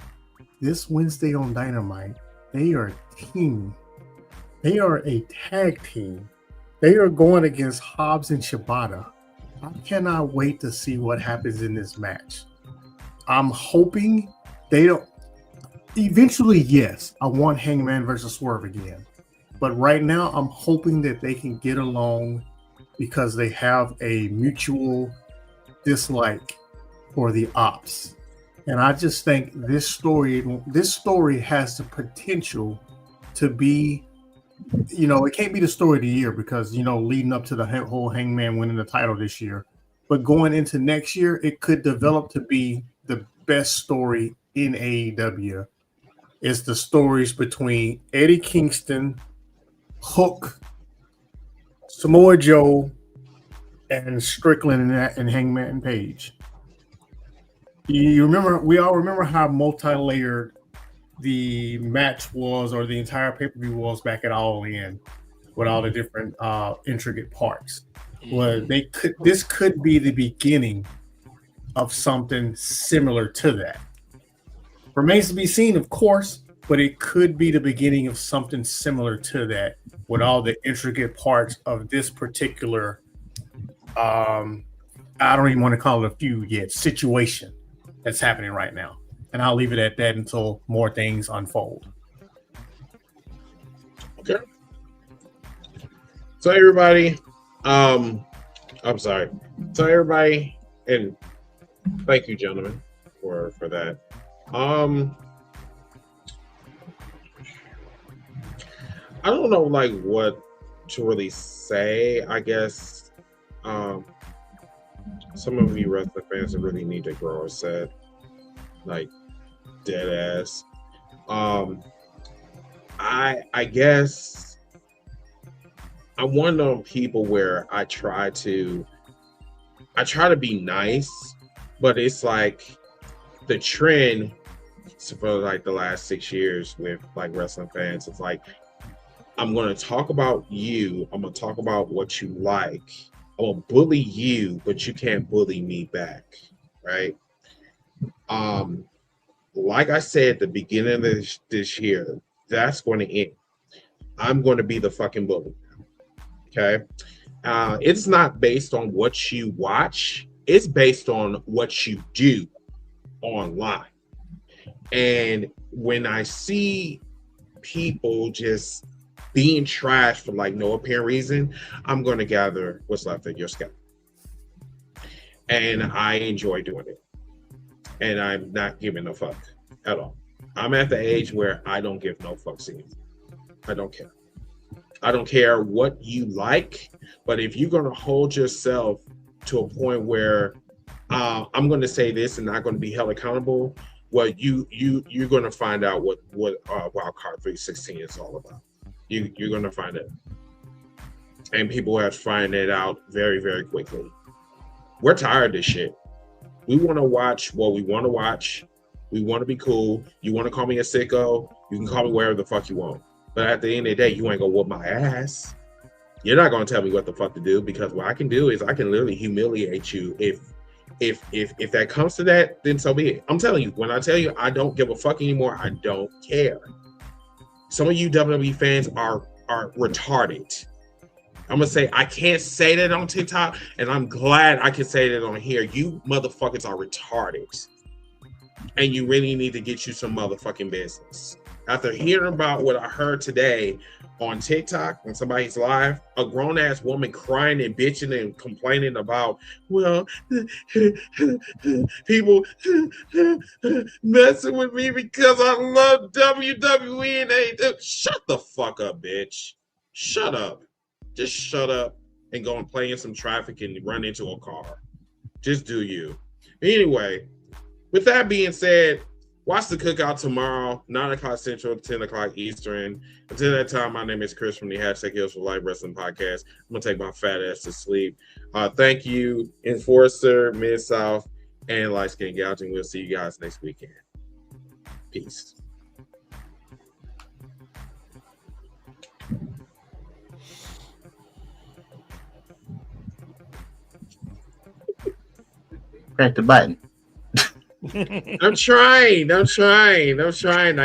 This Wednesday on Dynamite, they are a team. They are a tag team. They are going against Hobbs and Shibata. I cannot wait to see what happens in this match. I'm hoping they don't. Eventually, yes, I want Hangman versus Swerve again. But right now, I'm hoping that they can get along because they have a mutual dislike for the ops. And I just think this story has the potential to be, it can't be the story of the year because, leading up to the whole Hangman winning the title this year. But going into next year, it could develop to be the best story in AEW. It's the stories between Eddie Kingston, Hook, Samoa Joe, and Strickland and Hangman Page. We all remember how multi-layered the match was, or the entire pay-per-view was back at All In, with all the different intricate parts. Well, this could be the beginning of something similar to that. Remains to be seen, of course, but it could be the beginning of something similar to that with all the intricate parts of this particular, I don't even want to call it a feud yet, situation that's happening right now. And I'll leave it at that until more things unfold. Okay. So everybody, I'm sorry. So everybody, and thank you, gentlemen, for that. I don't know like what to really say. I guess some of you wrestling fans really need to grow a set, like dead ass. I guess I'm one of those people where I try to be nice, but it's like the trend for like the last 6 years with like wrestling fans. It's like, I'm going to talk about you. I'm going to talk about what you like. I'm going to bully you, but you can't bully me back. Right. Like I said at the beginning of this year, that's going to end. I'm going to be the fucking bully. Okay. It's not based on what you watch. It's based on what you do online. And when I see people just being trashed for like no apparent reason, I'm going to gather what's left of your scalp. And I enjoy doing it. And I'm not giving a fuck at all. I'm at the age where I don't give no fucks anymore. I don't care. I don't care what you like, but if you're going to hold yourself to a point where I'm going to say this and not going to be held accountable, well, you're going to find out what Wildcard 316 is all about. You're going to find it. And people have to find it out very, very quickly. We're tired of this shit. We want to watch what we want to watch. We want to be cool. You want to call me a sicko? You can call me wherever the fuck you want. But at the end of the day, you ain't going to whoop my ass. You're not going to tell me what the fuck to do, because what I can do is I can literally humiliate you. If that comes to that, then so be it. I'm telling you, when I tell you I don't give a fuck anymore, I don't care. Some of you WWE fans are retarded. I'm gonna say, I can't say that on TikTok, and I'm glad I can say that on here. You motherfuckers are retarded, and you really need to get you some motherfucking business. After hearing about what I heard today on TikTok on somebody's live, a grown-ass woman crying and bitching and complaining about, well, people messing with me because I love WWE and they shut the fuck up, bitch. Shut up. Just shut up and go and play in some traffic and run into a car. Just do you. Anyway, with that being said, watch the cookout tomorrow, 9 o'clock Central, 10 o'clock Eastern. Until that time, my name is Chris from the H4L for Life Wrestling Podcast. I'm going to take my fat ass to sleep. Thank you, Enforcer, Mid-South, and Light Skin Gouging. We'll see you guys next weekend. Peace. Press the button. I'm trying. I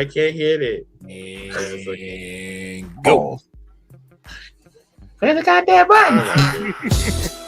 can't hit it. And go. Press the goddamn button.